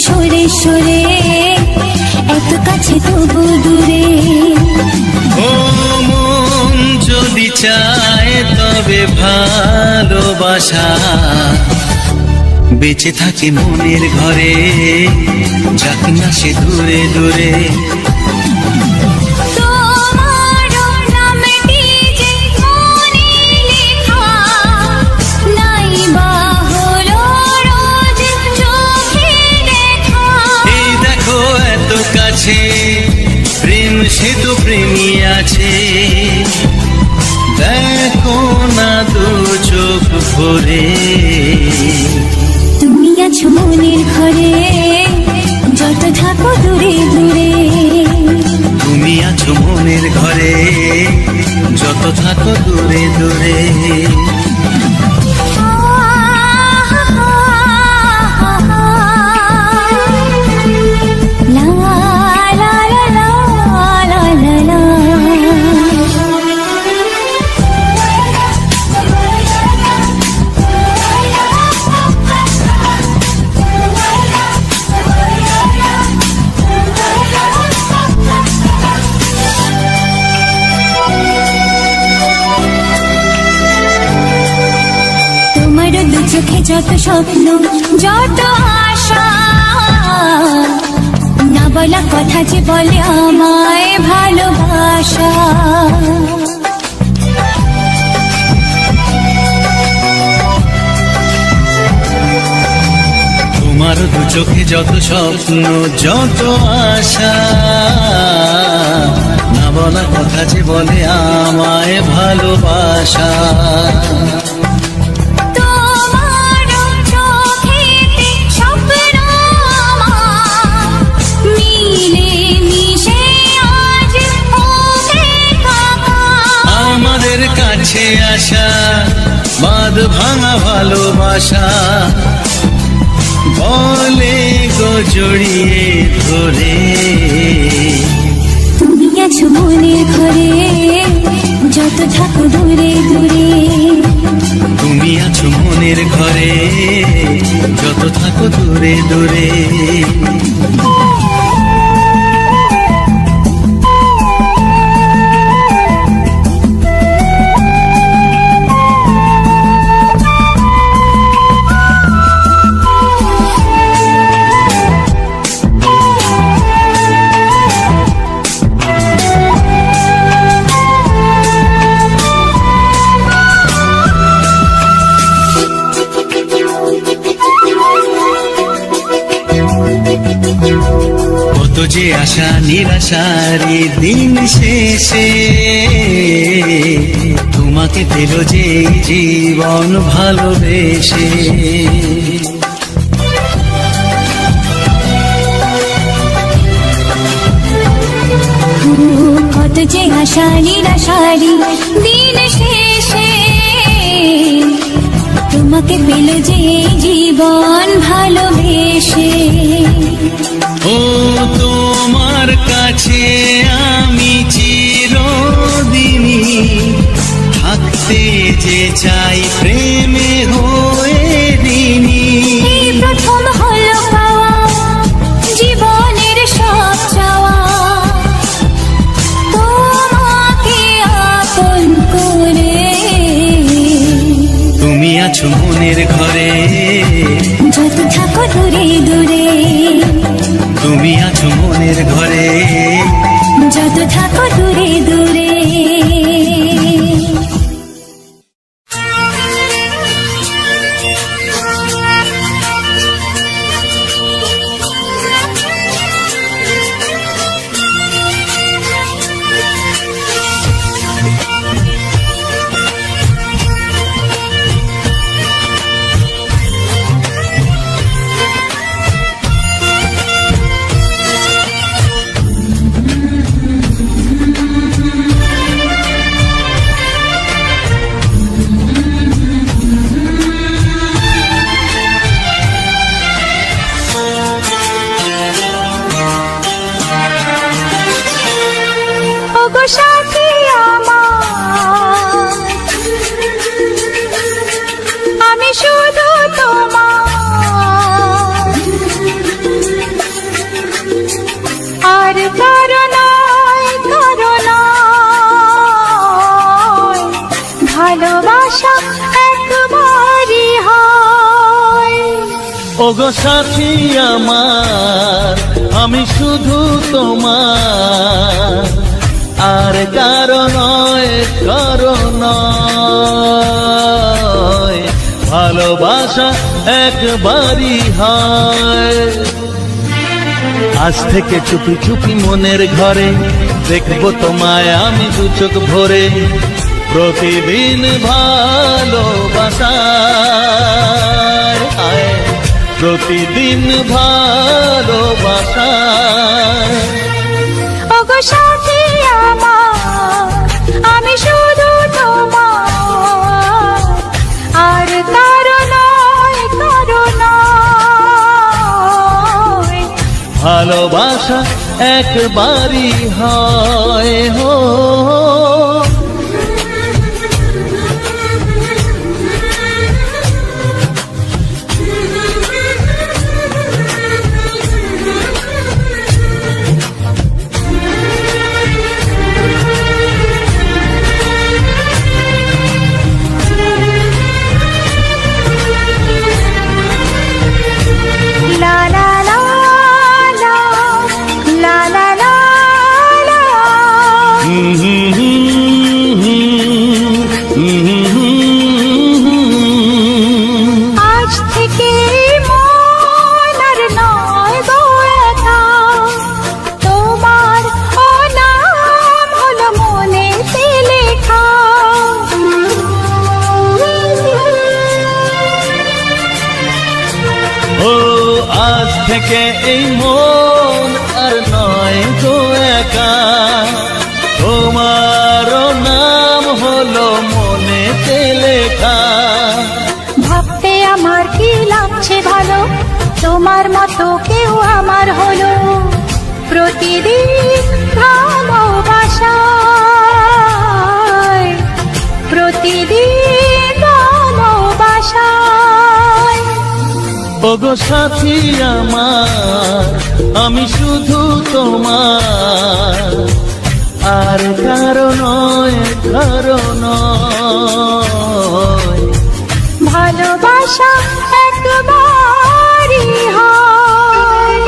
[SPEAKER 3] সরে সরে এত কাছে তবু দূরে
[SPEAKER 5] ও মন যদি চায় তবে ভালোবাসা বেঁচে থাকে মনের ঘরে, যাক না সে দূরে দূরে। প্রেম সে তো প্রেমী আছে, দেখো না দু চোখ ভরে।
[SPEAKER 3] তুমি আছো মনের ঘরে, যত থাকো দূরে দূরে।
[SPEAKER 5] তুমি আছো মনের ঘরে, যত থাকো দূরে দূরে।
[SPEAKER 3] চোখে যত স্বপ্ন যত আশা, না বলা কথা যে বলে আমায় ভালোবাসা।
[SPEAKER 5] তোমার দু চোখে যত স্বপ্ন যত আশা, না বলা কথা যে বলে আমায় ভালোবাসা। কাছে আসা বাঁধ ভাঙা ভালোবাসা, বলে গো জড়িয়ে ধরে।
[SPEAKER 3] তুমি আছো মনের ঘরে, যত থাকো দূরে দূরে।
[SPEAKER 5] তুমি আছো মনের ঘরে, যত থাকো দূরে দূরে। কত যে আশা নিরাশারি দিন শেষে, তোমাকে পেল যে জীবন ভালোবেসে।
[SPEAKER 3] কত যে আশা নিরাশারি দিন শেষে, তোমাকে পেল যে জীবন ভালোবেসে।
[SPEAKER 5] ও তোমার কাছে আমি চিরদিনই থাকতে যে চাই প্রেমে হয়ে দিনই।
[SPEAKER 3] প্রথম হলো পাওয়া জীবনের সব চাওয়া, তোমাকে আপন করে।
[SPEAKER 5] তুমি আছো মনের ঘরে,
[SPEAKER 3] যত থাকো দূরে দূরে।
[SPEAKER 5] তুমি আছো মনের ঘরে,
[SPEAKER 3] যত থাকো দূরে দূরে।
[SPEAKER 5] ওগো সাথী আমার আমি শুধু তোমার, আর কারো নয় কারো নয়। ভালোবাসা একবারই হয়। আজ থেকে চুপি চুপি মনের ঘরে দেখবো তোমায় আমি দু চোখ ভরে। প্রতিদিন ভালোবাসায়, প্রতিদিন ভালোবাসায়।
[SPEAKER 3] ওগো সাথী আমার আমি শুধু তোমার, আর কারো নয় কারো নয়।
[SPEAKER 5] ভালোবাসা একবারই হয় হো।
[SPEAKER 3] আজ থেকে মন আর নয় গো একা, তোমার ও নাম হলো মনেতে লেখা।
[SPEAKER 5] ও আজ থেকে এই মন আর নয় গো একা, তোমার নাম হলো মনেতে লেখা।
[SPEAKER 3] ভাবতে আমার কি লাগছে ভালো, তোমার মতো কেউ আমার হলো। প্রতিদিন ভালোবাসায়, প্রতিদিন ভালোবাসায়।
[SPEAKER 5] ওগো সাথী আমার আমি শুধু তোমার, আর কারো নয় কারো নয়।
[SPEAKER 3] ভালোবাসা একবারই হয়।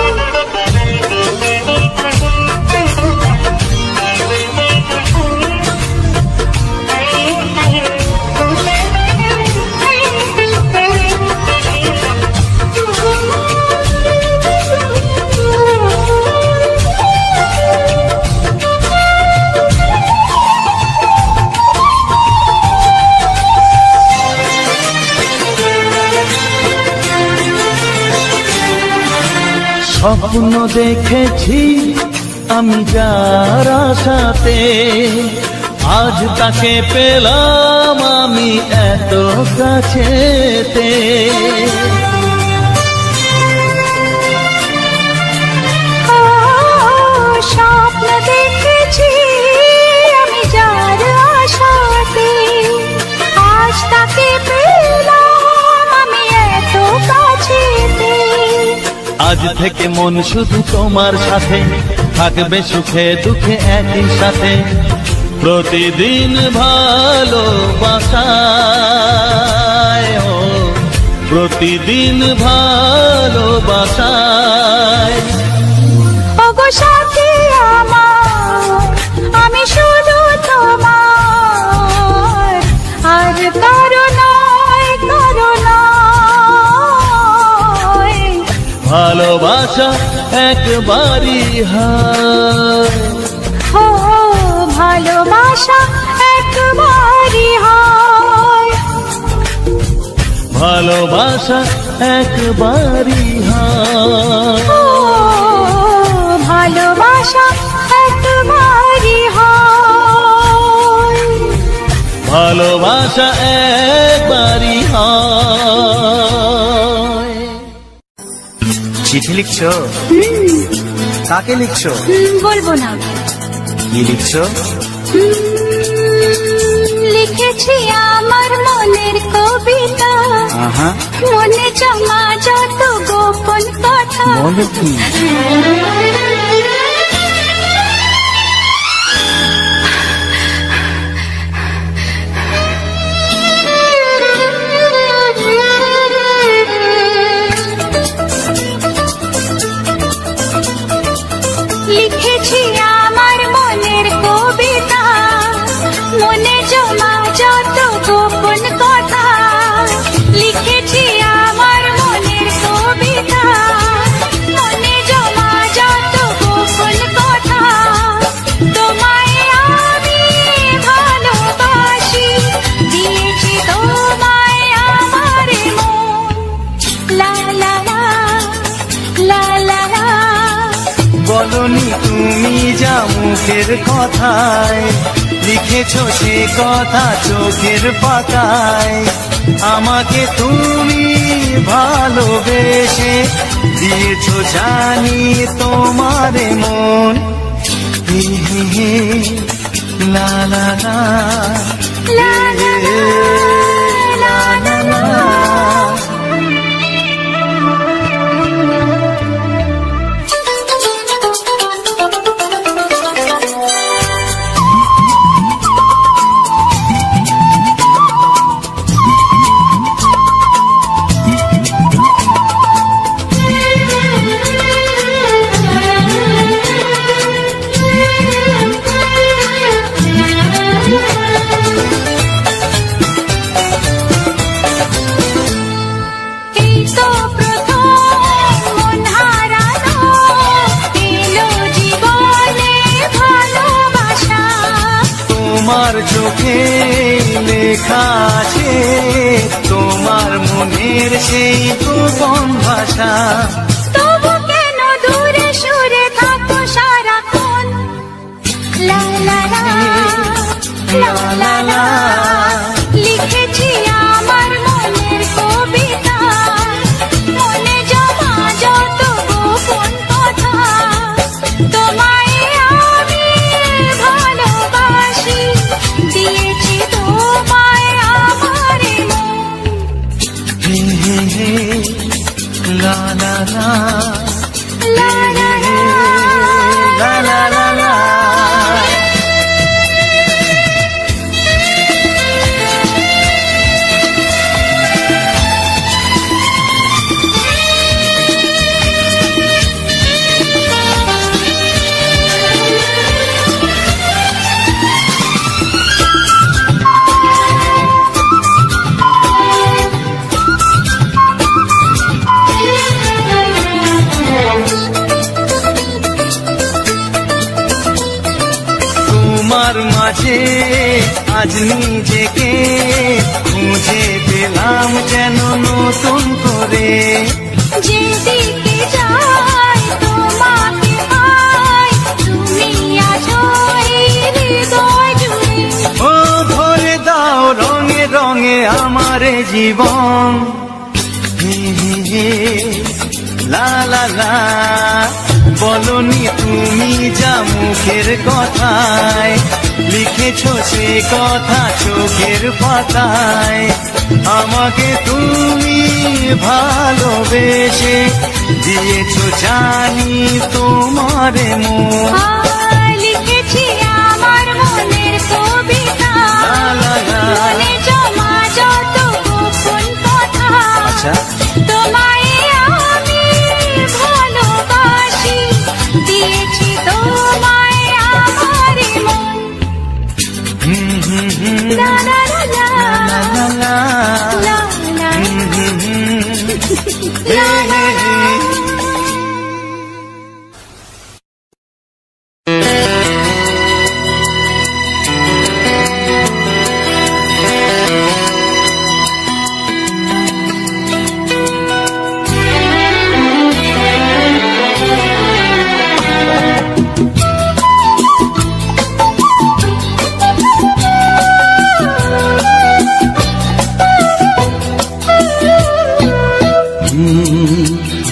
[SPEAKER 5] স্বপ্ন দেখেছি আমি যার আশাতে, আজ তাকে পেলাম আমি এত কাছেতে।
[SPEAKER 3] স্বপ্ন দেখেছি আমি যার আশাতে, আজ তাকে পেলাম আমি এত কাছেতে।
[SPEAKER 5] আজ থেকে মন শুধু তোমার সাথে, থাকবে সুখে দুঃখে একই সাথে। প্রতিদিন ভালোবাসায়, ও প্রতিদিন ভালোবাসায়।
[SPEAKER 3] ওগো সাথী আমার আমি শুধু তোমার, আর কারো নয় কারো নয়।
[SPEAKER 5] ভালোবাসা একবারই হয়।
[SPEAKER 3] ও ভালোবাসা একবারই হয়।
[SPEAKER 5] ভালোবাসা একবারই হয়।
[SPEAKER 3] ও ভালোবাসা একবারই হয়।
[SPEAKER 5] ভালোবাসা একবারই হয়।
[SPEAKER 6] চিঠি লিখছো? কাকে লিখছো?
[SPEAKER 3] বলবো না।
[SPEAKER 6] কি লিখছো?
[SPEAKER 3] লিখেছি আমার মনের কবিতা, মনে জমা যত গোপন কথা।
[SPEAKER 6] বলো কি?
[SPEAKER 5] বলনি তুমি যা মুখের কথায়, লিখেছো সে কথা চোখের পাতায়। আমাকে তুমি ভালোবেসে দিয়েছো জানি তোমারে মন। হে হে হে লা লা লা
[SPEAKER 3] লা লা লা লা লা।
[SPEAKER 5] তোমার চোখে লেখা আছে তোমার মনের সেই গোপন ভাষা।
[SPEAKER 3] তবু কেন দূরে সরে থাকো সারাক্ষণ? লা লা লা লা লা লা। লিখেছি আমার মনের কবিতা, মনে জমা যত গোপন কথা। তোমায় আমি ভালোবাসি, দিয়েছি তোমায় আমার মন।
[SPEAKER 5] হে হে হে লা লা লা
[SPEAKER 3] লা লা লা
[SPEAKER 5] লা লা লা লা। তোমার মাঝে আজ নিজেকে খুঁজে পেলাম যেন নতুন করে।
[SPEAKER 3] যেদিকে যাই তোমাকে পাই, তুমি আছো এই হৃদয় জুড়ে।
[SPEAKER 5] ও ভরে দাও রঙে রঙে আমার জীবন। হে হে হে লা লা লা। বলনি তুমি যা মুখের কথায়, লিখেছো সে কথা চোখের পাতায়। আমাকে তুমি ভালোবেসে দিয়েছো জানি তোমারে মন।
[SPEAKER 3] লিখেছি আমার মনের কবিতা,
[SPEAKER 5] লা লা লা।
[SPEAKER 3] মনে জমা যত গোপন কথা।
[SPEAKER 5] আচ্ছা
[SPEAKER 3] তোমায় আমি ভালোবাসি, দিয়েছি তোমায় আমার মন।
[SPEAKER 5] হুম হুম হুম
[SPEAKER 3] লা লা লা লা
[SPEAKER 5] লা লা
[SPEAKER 3] লা লা
[SPEAKER 5] হুম হুম হুম
[SPEAKER 3] লা লা লা।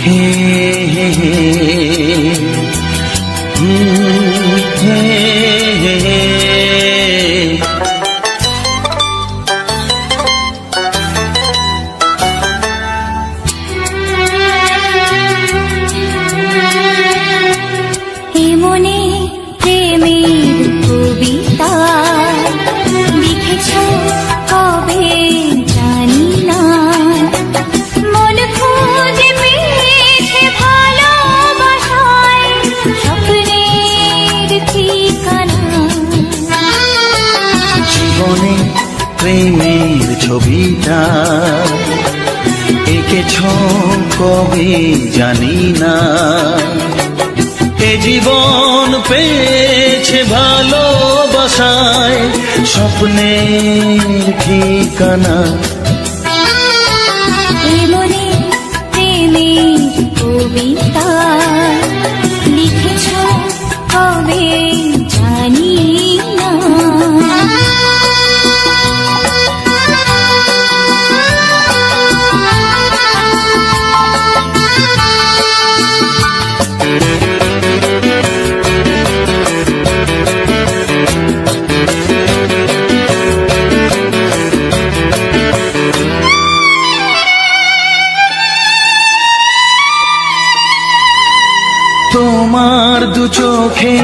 [SPEAKER 5] হে হে হে হে হে।
[SPEAKER 3] এ মনে প্রেমের কবিতা লিখেছ কবে জানি না। মন খুঁজে পেয়েছে ভালোবাসায় স্বপ্নের ঠিকানা।
[SPEAKER 5] জীবনে প্রেমের ছবিটা এঁকেছ কবে জানি না। এ জীবন পেয়েছে ভালোবাসায় স্বপ্নের ঠিকানা।
[SPEAKER 3] এ মনে প্রেমের কবিতা লিখেছ কবে জানি না।
[SPEAKER 5] তোমার দু চোখে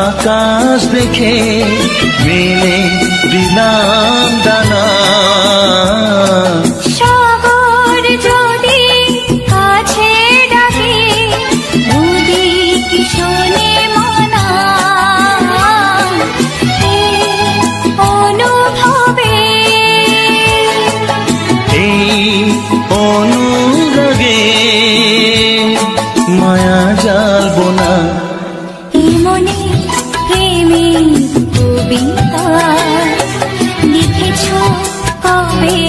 [SPEAKER 5] আকাশ দেখে মেলে দিলাম দানা।
[SPEAKER 3] সাগর যদি কাছে ডাকে নদী কি শোনে মানা। এই অনুভবে
[SPEAKER 5] এই অনুরাগে মায়া জালবো না।
[SPEAKER 3] এই মনে প্রেমের কবিতা লিখেছ কবে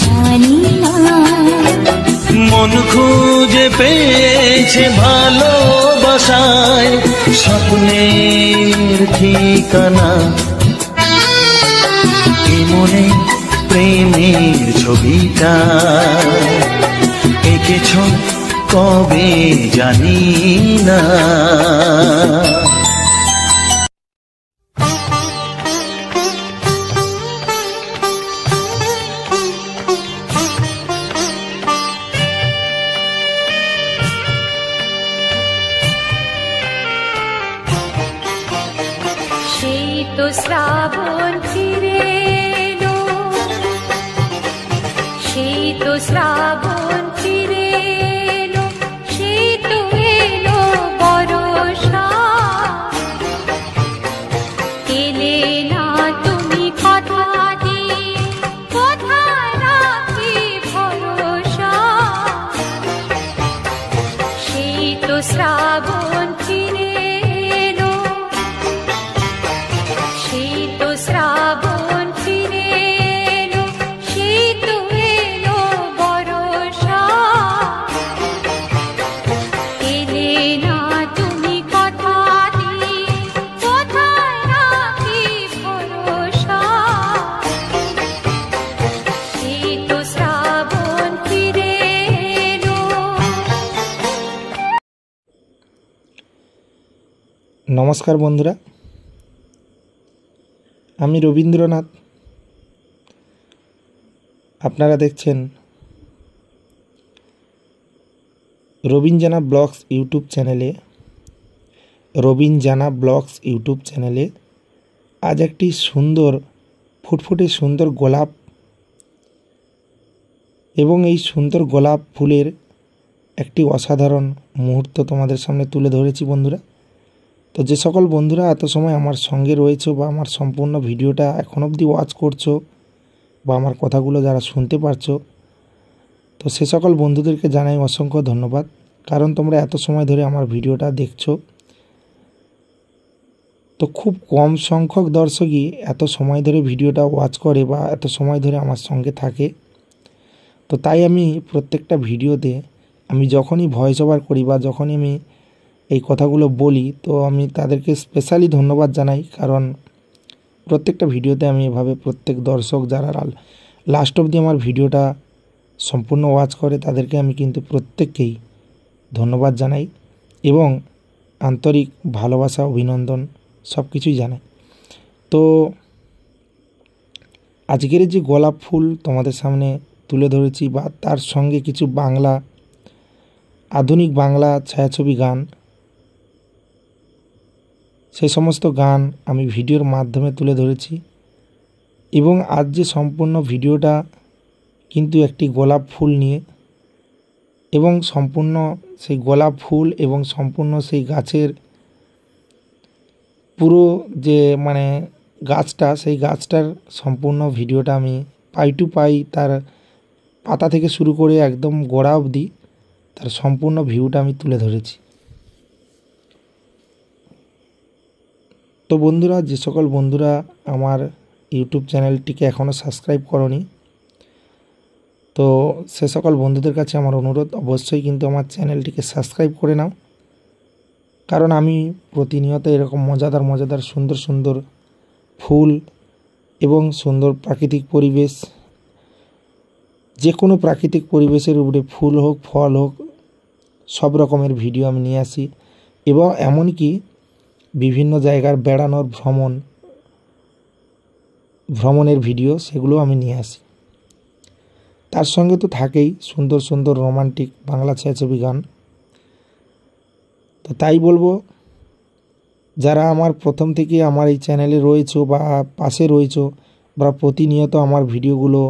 [SPEAKER 3] জানি না।
[SPEAKER 5] মন খুঁজে পেয়েছে ভালোবাসায় স্বপ্নের ঠিকানা। এ মনে প্রেমের ছবিটা এঁকেছ কবে জানি না।
[SPEAKER 3] সেই তো শ্রাবণ ফিরে এলো, সেই তো শ্রাবণ ফিরে এলো, সেই তো এলো বর্ষা। এলে না তুমি কথা দিয়ে, কোথায় রাখি ভরসা। সেই তো শ্রাবণ ফিরে এলো, সেই তো শ্রাবণ ফিরে এলো, সেই তো এলো বর্ষা। এলে না তুমি কথা দিয়ে, কোথায় রাখি ভরসা। সেই তো শ্রাবণ ফিরে এলো।
[SPEAKER 7] নমস্কার বন্ধুরা, আমি রবীন্দ্রনাথ। আপনারা দেখছেন রবীন জানা ব্লগস ইউটিউব চ্যানেলে। রবীন জানা ব্লগস ইউটিউব চ্যানেলে আজ একটি সুন্দর ফুটফুটে সুন্দর গোলাপ এবং এই সুন্দর গোলাপ ফুলের একটি অসাধারণ মুহূর্ত তোমাদের সামনে তুলে ধরেছি বন্ধুরা। তো যে সকল বন্ধুরা এত সময় আমার সঙ্গে রয়েছো বা আমার সম্পূর্ণ ভিডিওটা এখন অবধি ওয়াচ করছো বা আমার কথাগুলো যারা শুনতে পারছো, তো সে সকল বন্ধুদেরকে জানাই অসংখ্য ধন্যবাদ। কারণ তোমরা এত সময় ধরে আমার ভিডিওটা দেখছো। তো খুব কম সংখ্যক দর্শকই এত সময় ধরে ভিডিওটা ওয়াচ করে বা এত সময় ধরে আমার সঙ্গে থাকে। তো তাই আমি প্রত্যেকটা ভিডিওতে আমি যখনই ভয়েস ওভার করি বা যখনই আমি এই কথাগুলো বলি, তো আমি তাদেরকে স্পেশালি ধন্যবাদ জানাই। কারণ প্রত্যেকটা ভিডিওতে আমি এভাবে প্রত্যেক দর্শক যারা লাস্ট অবধি আমার ভিডিওটা সম্পূর্ণ ওয়াচ করে তাদেরকে আমি কিন্তু প্রত্যেককেই ধন্যবাদ জানাই এবং আন্তরিক ভালোবাসা অভিনন্দন সব কিছুই জানাই। তো আজকের যে গোলাপ ফুল তোমাদের সামনে তুলে ধরেছি বা তার সঙ্গে কিছু বাংলা আধুনিক বাংলা ছায়াছবি গান, সেই সমস্ত গান আমি ভিডিওর মাধ্যমে তুলে ধরেছি। এবং আজ যে সম্পূর্ণ ভিডিওটা কিন্তু একটি গোলাপ ফুল নিয়ে এবং সম্পূর্ণ সেই গোলাপ ফুল এবং সম্পূর্ণ সেই গাছের পুরো যে মানে গাছটা, সেই গাছটার সম্পূর্ণ ভিডিওটা আমি পাই টু পাই তার পাতা থেকে শুরু করে একদম গোড়া অবধি তার সম্পূর্ণ ভিউটা আমি তুলে ধরেছি। তো বন্ধুরা, যে সকল বন্ধুরা আমার ইউটিউব চ্যানেলটিকে এখনও সাবস্ক্রাইব করনি, তো সে সকল বন্ধুদের কাছে আমার অনুরোধ অবশ্যই কিন্তু আমার চ্যানেলটিকে সাবস্ক্রাইব করে নাও কারণ আমি প্রতিনিয়ত এরকম মজাদার মজাদার সুন্দর সুন্দর ফুল এবং সুন্দর প্রাকৃতিক পরিবেশ, যে কোনো প্রাকৃতিক পরিবেশের উপরে ফুল হোক ফল হোক সব রকমের ভিডিও আমি নিয়ে আসি। এবং এমনকি বিভিন্ন জায়গার বেড়ানোর ভ্রমণের ভিডিও সেগুলো আমি নিয়ে আসি। তার সঙ্গে তো থাকেই সুন্দর সুন্দর রোমান্টিক বাংলা ছায়াছবি গান। তো তাই বলবো, যারা আমার প্রথম থেকে আমার এই চ্যানেলে রয়েছো বা পাশে রয়েছো বা প্রতিনিয়ত আমার ভিডিওগুলো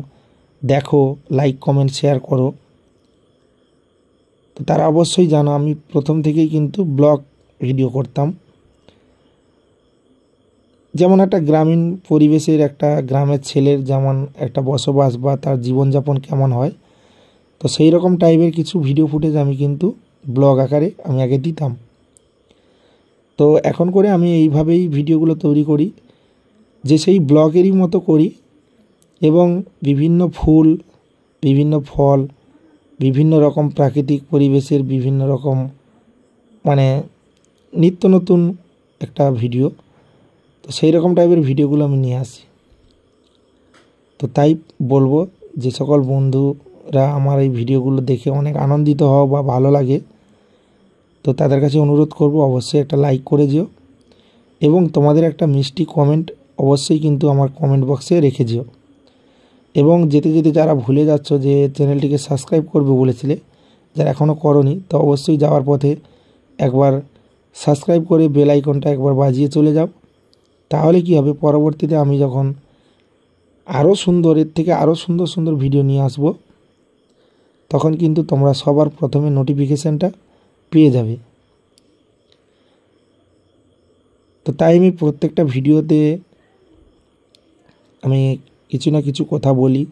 [SPEAKER 7] দেখো, লাইক কমেন্ট শেয়ার করো, তো তারা অবশ্যই জানো আমি প্রথম থেকেই কিন্তু ব্লগ ভিডিও করতাম। যেমন একটা গ্রামীণ পরিবেশের, একটা গ্রামের ছেলের যেমন একটা বসবাস বা তার জীবনযাপন কেমন হয়, তো সেই রকম টাইপের কিছু ভিডিও ফুটেজ আমি কিন্তু ব্লগ আকারে আমি আগে দিতাম। তো এখন করে আমি এইভাবেই ভিডিওগুলো তৈরি করি, যে সেই ব্লগেরই মতো করি এবং বিভিন্ন ফুল, বিভিন্ন ফল, বিভিন্ন রকম প্রাকৃতিক পরিবেশের বিভিন্ন রকম মানে নিত্য নতুন একটা ভিডিও, তো সেই রকম টাইপের ভিডিওগুলো আমি নিয়ে আসি। তো তাই বলবো, যে সকল বন্ধুরা আমার এই ভিডিওগুলো দেখে অনেক আনন্দিত হও বা ভালো লাগে, তো তাদের কাছে অনুরোধ করব অবশ্যই একটা লাইক করে যেও এবং তোমাদের একটা মিষ্টি কমেন্ট অবশ্যই কিন্তু আমার কমেন্ট বক্সে রেখে যেও। এবং যেতে যেতে যারা ভুলে যাচ্ছ যে চ্যানেলটিকে সাবস্ক্রাইব করবে বলেছিলে, যারা এখনও করনি, তো অবশ্যই যাওয়ার পথে একবার সাবস্ক্রাইব করে বেল আইকনটা একবার বাজিয়ে চলে যাও। তাহলে কি হবে, পরবর্তীতে আমি যখন আরও সুন্দর, এর থেকে আরও সুন্দর সুন্দর ভিডিও নিয়ে আসব, তখন কিন্তু তোমরা সবার প্রথমে নোটিফিকেশানটা পেয়ে যাবে। তো তাই আমি প্রত্যেকটা ভিডিওতে আমি কিছু না কিছু কথা বলি,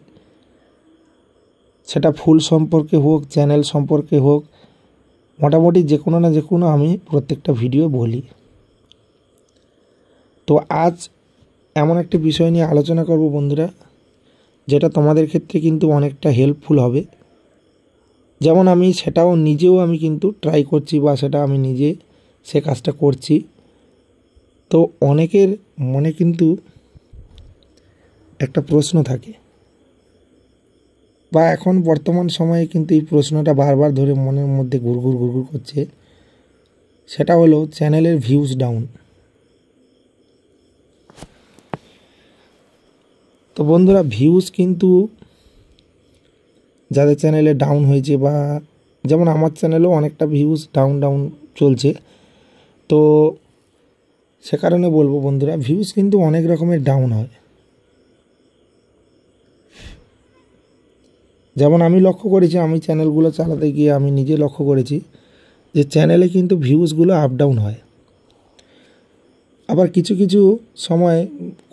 [SPEAKER 7] সেটা ফুল সম্পর্কে হোক, চ্যানেল সম্পর্কে হোক, মোটামুটি যে কোনো না যে কোনো আমি প্রত্যেকটা ভিডিও বলি। তো আজ এমন একটা বিষয় নিয়ে আলোচনা করব বন্ধুরা, যেটা তোমাদের ক্ষেত্রে কিন্তু অনেকটা হেল্পফুল হবে। যেমন আমি সেটাও নিজেও আমি কিন্তু ট্রাই করছি বা সেটা আমি নিজে সে কাজটা করছি। তো অনেকের মনে কিন্তু একটা প্রশ্ন থাকে, বা এখন বর্তমান সময়ে কিন্তু এই প্রশ্নটা বারবার ধরে মনের মধ্যে ঘুরঘুর করছে, সেটা হলো চ্যানেলের ভিউজ ডাউন। তো বন্ধুরা, ভিউজ কিন্তু যাদের চ্যানেলে ডাউন হয়েছে, বা যেমন আমার চ্যানেলেও অনেকটা ভিউজ ডাউন চলছে, তো সে কারণে বলবো বন্ধুরা, ভিউজ কিন্তু অনেক রকমের ডাউন হয়। যেমন আমি লক্ষ্য করেছি, আমি চ্যানেলগুলো চালাতে গিয়ে আমি নিজে লক্ষ্য করেছি যে চ্যানেলে কিন্তু ভিউজগুলো আপ ডাউন হয়। আবার কিছু কিছু সময়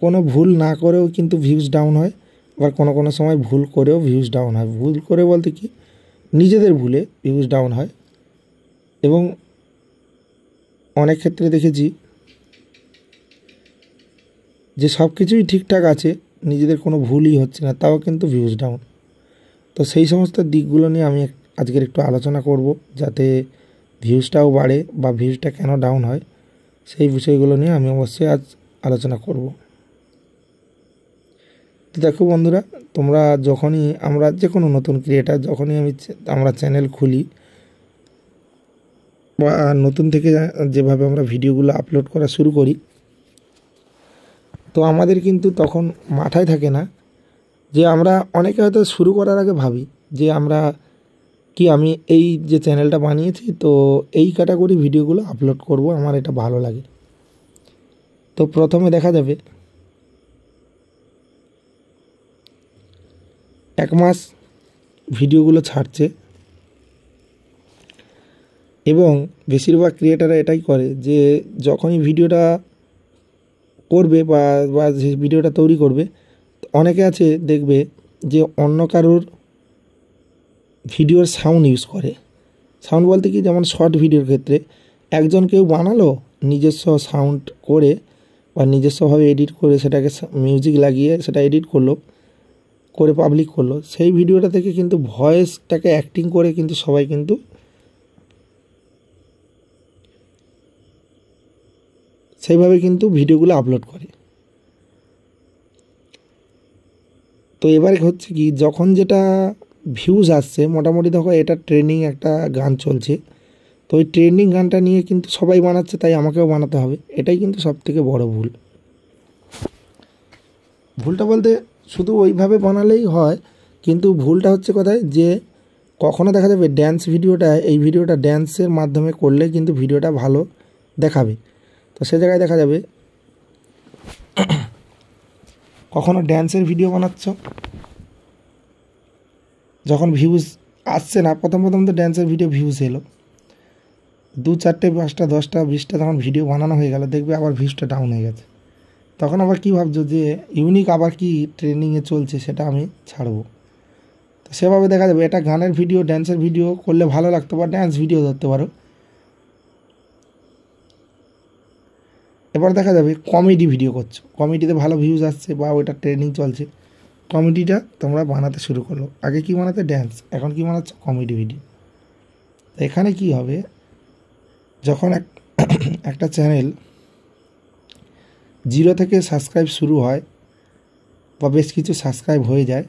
[SPEAKER 7] কোনো ভুল না করেও কিন্তু ভিউজ ডাউন হয়, আবার কোনো কোনো সময় ভুল করেও ভিউজ ডাউন হয়। ভুল করে বলতে কি, নিজেদের ভুলে ভিউজ ডাউন হয়। এবং অনেক ক্ষেত্রে দেখেছি যে সব কিছুই ঠিকঠাক আছে, নিজেদের কোনো ভুলই হচ্ছে না, তাও কিন্তু ভিউজ ডাউন। তো সেই সমস্ত দিকগুলো নিয়ে আমি আজকের একটু আলোচনা করব, যাতে ভিউজটাও বাড়ে বা ভিউজটা কেন ডাউন হয় সেই বিষয়গুলো নিয়ে আমি অবশ্যই আজ আলোচনা করব। তো দেখো বন্ধুরা, তোমরা যখনই, আমরা যে কোনো নতুন ক্রিয়েটার যখনই আমরা চ্যানেল খুলি বা নতুন থেকে যেভাবে আমরা ভিডিওগুলো আপলোড করা শুরু করি, তো আমাদের কিন্তু তখন মাথায় থাকে না যে আমরা অনেকে হয়তো শুরু করার আগে ভাবি যে আমি এই যে চ্যানেলটা বানিয়েছি, তো এই ক্যাটাগরি ভিডিওগুলো আপলোড করব, আমার এটা ভালো লাগে। তো প্রথমে দেখা যাবে 1 মাস ভিডিওগুলো ছাড়ছে, এবং বেশিরভাগ ক্রিয়েটাররা এটাই করে যে যখনই ভিডিওটা করবে বা যে ভিডিওটা তৈরি করবে, অনেকে আছে দেখবে যে অন্য কারোর ভিডিওর সাউন্ড ইউজ করে। সাউন্ড বলতে কি, যেমন শর্ট ভিডিওর ক্ষেত্রে একজন কেউ বানালো নিজস্ব সাউন্ড করে বা নিজস্বভাবে এডিট করে, সেটাকে মিউজিক লাগিয়ে সেটা এডিট করে পাবলিক করলো, সেই ভিডিওটা থেকে কিন্তু ভয়েসটাকে অ্যাক্টিং করে কিন্তু সবাই কিন্তু সেইভাবে কিন্তু ভিডিওগুলো আপলোড করে। তো এবারে হচ্ছে কি, যখন যেটা ভিউজ আসছে, মোটামুটি দেখো এটা ট্রেন্ডিং একটা গান চলছে, তো ওই ট্রেন্ডিং গানটা নিয়ে কিন্তু সবাই বানাচ্ছে, তাই আমাকেও বানাতে হবে। এটাই কিন্তু সবথেকে বড় ভুল। ভুলটা বলতে শুধু ওইভাবে বানালেই হয়, কিন্তু ভুলটা হচ্ছে কোথায়, যে কখনো দেখা যাবে ড্যান্স ভিডিওটা, এই ভিডিওটা ড্যান্সের মাধ্যমে করলে কিন্তু ভিডিওটা ভালো দেখাবে। তো সে জায়গায় দেখা যাবে কখনো ড্যান্সের ভিডিও বানাচ্ছ, যখন ভিউজ আসছে না, প্রথম তো ড্যান্সের ভিডিও ভিউজ এলো, 2, 4, 5, 10, 20টা যখন ভিডিও বানানো হয়ে গেল, দেখবে আবার ভিউজটা ডাউন হয়ে গেছে। তখন আবার কী ভাবছো যে ইউনিক আবার কি ট্রেন্ডিংয়ে চলছে, সেটা আমি ছাড়বো। তো সেভাবে দেখা যাবে এটা গানের ভিডিও, ড্যান্সের ভিডিও করলে ভালো লাগতো, বা ড্যান্স ভিডিও ধরতে পারো। এবার দেখা যাবে কমেডি ভিডিও করছো, কমেডিতে ভালো ভিউজ আসছে বা ওইটা ট্রেন্ডিং চলছে, কমেডিটা তোমরা বানাতে শুরু করলো। আগে কি বানাতে ড্যান্স, এখন কি বানাচ্ছ কমেডি ভিডিও। এখানে কি হবে, যখন একটা চ্যানেল 0 থেকে সাবস্ক্রাইব শুরু হয় বা বেশ কিছু সাবস্ক্রাইব হয়ে যায়,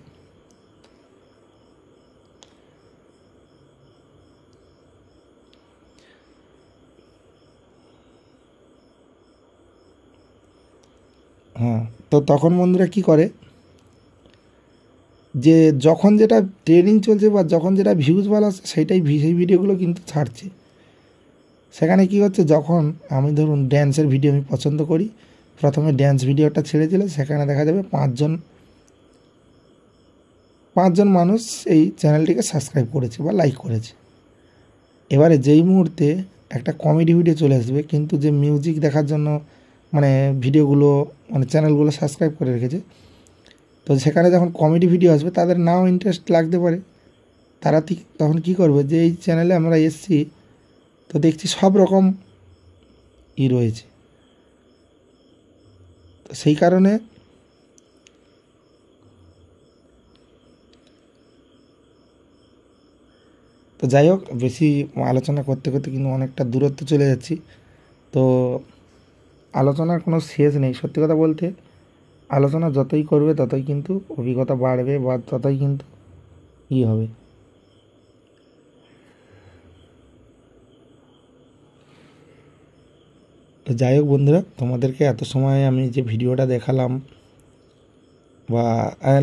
[SPEAKER 7] হ্যাঁ, তো তখন বন্ধুরা কি করে, যে যখন যেটা ট্রেনিং চলছে বা যখন যেটা ভিউজ ভালো আসছে, সেই ভিডিওগুলো কিন্তু ছাড়ছে। সেখানে কি হচ্ছে, যখন আমি ধরুন ড্যান্সের ভিডিও আমি পছন্দ করি, প্রথমে ড্যান্স ভিডিওটা ছেড়ে দিলে সেখানে দেখা যাবে 5জন মানুষ এই চ্যানেলটিকে সাবস্ক্রাইব করেছে বা লাইক করেছে। এবারে যেই মুহূর্তে একটা কমেডি ভিডিও চলে আসবে, কিন্তু যে মিউজিক দেখার জন্য মানে ভিডিওগুলো মানে চ্যানেলগুলো সাবস্ক্রাইব করে রেখেছে, তো সেখানে যখন কমেডি ভিডিও আসবে তাদের নাও ইন্টারেস্ট লাগতে পারে। তারা তখন কি করবে, যে এই চ্যানেলে আমরা এসছি, তো দেখছি সব রকম রয়েছে, তো সেই কারণে তো যাই হোক, বেশি আলোচনা করতে করতে কিন্তু অনেকটা দূরত্ব চলে যাচ্ছি। তো আলোচনার কোনো শেষ নেই। সত্যি কথা বলতে, আলোচনা যতই করবে ততই কিন্তু অভিজ্ঞতা বাড়বে বা ততই কিন্তু হবে। তো যাই হোক বন্ধুরা, তোমাদেরকে এত সময় আমি যে ভিডিওটা দেখালাম, বা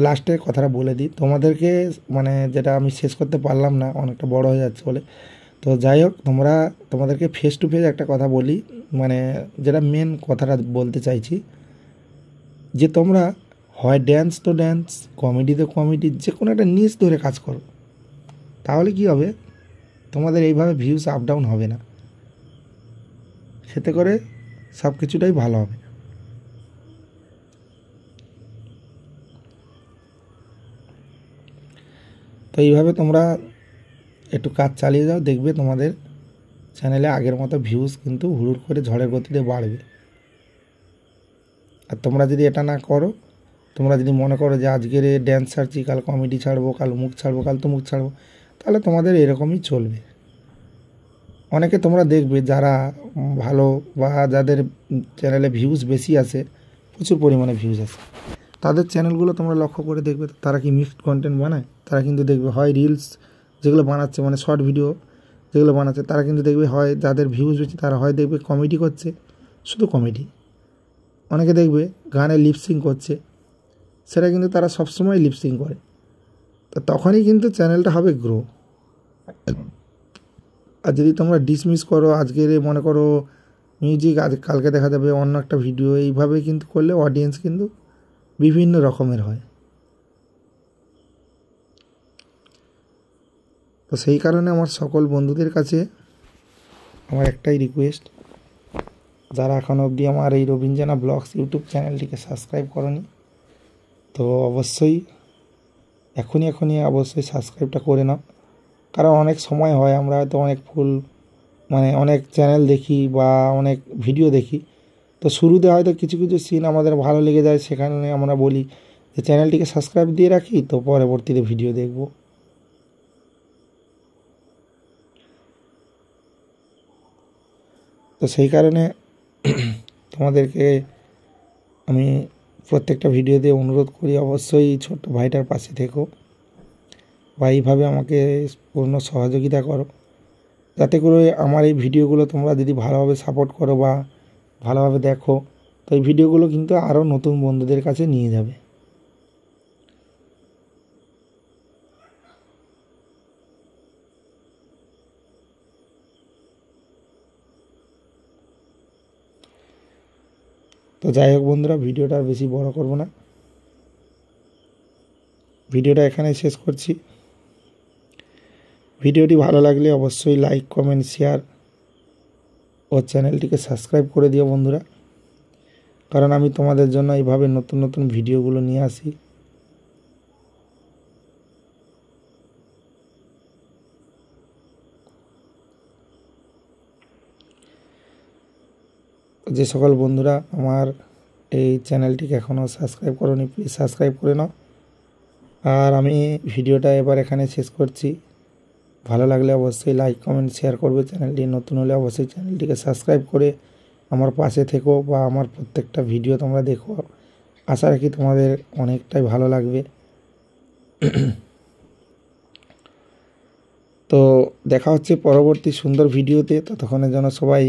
[SPEAKER 7] লাস্টে কথাটা বলে দিই তোমাদেরকে, মানে যেটা আমি শেষ করতে পারলাম না, অনেকটা বড় হয়ে যাচ্ছে বলে। তো যাই হোক, তোমাদেরকে ফেস টু ফেস একটা কথা বলি, মানে যেটা মেন কথাটা বলতে চাইছি, যে তোমরা হয় ড্যান্স তো ড্যান্স, কমেডি তো কমেডি, যে কোনো একটা নিচ ধরে কাজ করো, তাহলে কি হবে, তোমাদের এইভাবে ভিউজ আপ ডাউন হবে না, সেতে করে সব কিছুটাই ভালো হবে। তো এইভাবে তোমরা একটু কাজ চালিয়ে যাও, দেখবে তোমাদের চ্যানেলে আগের মতো ভিউজ কিন্তু হুড়ুড় করে ঝড়ের গতিতে বাড়বে। আর তোমরা যদি এটা না করো, তোমরা যদি মনে করো যে আজকের ড্যান্স ছাড়ছি, কাল কমেডি ছাড়বো, কাল মুখ ছাড়বো, কাল তো মুখ ছাড়বো, তাহলে তোমাদের এরকমই চলবে। অনেকে তোমরা দেখবে যারা ভালো বা যাদের চ্যানেলে ভিউজ বেশি আসে, প্রচুর পরিমাণে ভিউজ আসে, তাদের চ্যানেলগুলো তোমরা লক্ষ্য করে দেখবে, তারা কি মিক্সড কন্টেন্ট বানায়। তারা কিন্তু দেখবে হয় রিলস যেগুলো বানাচ্ছে, মানে শর্ট ভিডিও যেগুলো বানাচ্ছে, তারা কিন্তু দেখবে হয় যাদের ভিউজ বেশি তারা হয় দেখবে কমেডি করছে, শুধু কমেডি। অনেকে দেখবে গানে লিপসিং করছে, সেটা কিন্তু তারা সবসময় লিপসিং করে। তো তখনই কিন্তু চ্যানেলটা হবে গ্রো। আর যদি তোমরা ডিসমিস করো, আজকের মনে করো মিউজিক, আজ কালকে দেখা যাবে অন্য একটা ভিডিও, এইভাবে কিন্তু করলে অডিয়েন্স কিন্তু বিভিন্ন রকমের হয়। তো সেই কারণে আমার সকল বন্ধুদের কাছে আমার একটাই রিকোয়েস্ট, যারা এখনও অবধি আমার এই রবীন্দ্রনা ব্লগস ইউটিউব চ্যানেলটিকে সাবস্ক্রাইব করনি, তো অবশ্যই এখনই অবশ্যই সাবস্ক্রাইবটা করে নাও। কারণ অনেক সময় হয় আমরা হয়তো অনেক চ্যানেল দেখি বা অনেক ভিডিও দেখি, তো শুরুতে হয়তো কিছু সিন আমাদের ভালো লেগে যায়, সেখানে আমরা বলি যে চ্যানেলটিকে সাবস্ক্রাইব দিয়ে রাখি, তো পরবর্তীতে ভিডিও দেখব। তো সেই কারণে তো তোমাদেরকে আমি প্রত্যেকটা ভিডিওতে অনুরোধ করি অবশ্যই ছোট্ট ভাইটার পাশে থেকো বা এইভাবে আমাকে পূর্ণ সহযোগিতা করো, যাতে করে আমার এই ভিডিওগুলো তোমরা যদি ভালোভাবে সাপোর্ট করো বা ভালোভাবে দেখো, তো এই ভিডিওগুলো কিন্তু আরও নতুন বন্ধুদের কাছে নিয়ে যাবে। তো যাই হোক বন্ধুরা, ভিডিওটা আর বেশি বড় করব না, ভিডিওটা এখানে শেষ করছি। ভিডিওটি ভালো লাগলে অবশ্যই লাইক, কমেন্ট, শেয়ার ও চ্যানেলটিকে সাবস্ক্রাইব করে দিও বন্ধুরা, কারণ আমি তোমাদের জন্য এইভাবে নতুন নতুন ভিডিওগুলো নিয়ে আসি। যে সকল বন্ধুরা আমার এই চ্যানেলটিকে এখনও সাবস্ক্রাইব করোনি, প্লিজ সাবস্ক্রাইব করে নাও। আর আমি ভিডিওটা এবার এখানে শেষ করছি। ভালো লাগলে অবশ্যই লাইক, কমেন্ট, শেয়ার করবে। চ্যানেলটি নতুন হলে অবশ্যই চ্যানেলটিকে সাবস্ক্রাইব করে আমার পাশে থেকো বা আমার প্রত্যেকটা ভিডিও তোমরা দেখো। আশা রাখি তোমাদের অনেকটাই ভালো লাগবে। তো দেখা হচ্ছে পরবর্তী সুন্দর ভিডিওতে। ততক্ষণের জন্য সবাই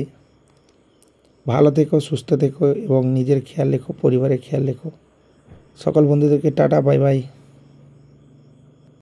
[SPEAKER 7] ভালো থেকো, সুস্থ থেকো এবং নিজের খেয়াল রেখো, পরিবারের খেয়াল রেখো। সকল বন্ধুদেরকে টাটা, বাই বাই।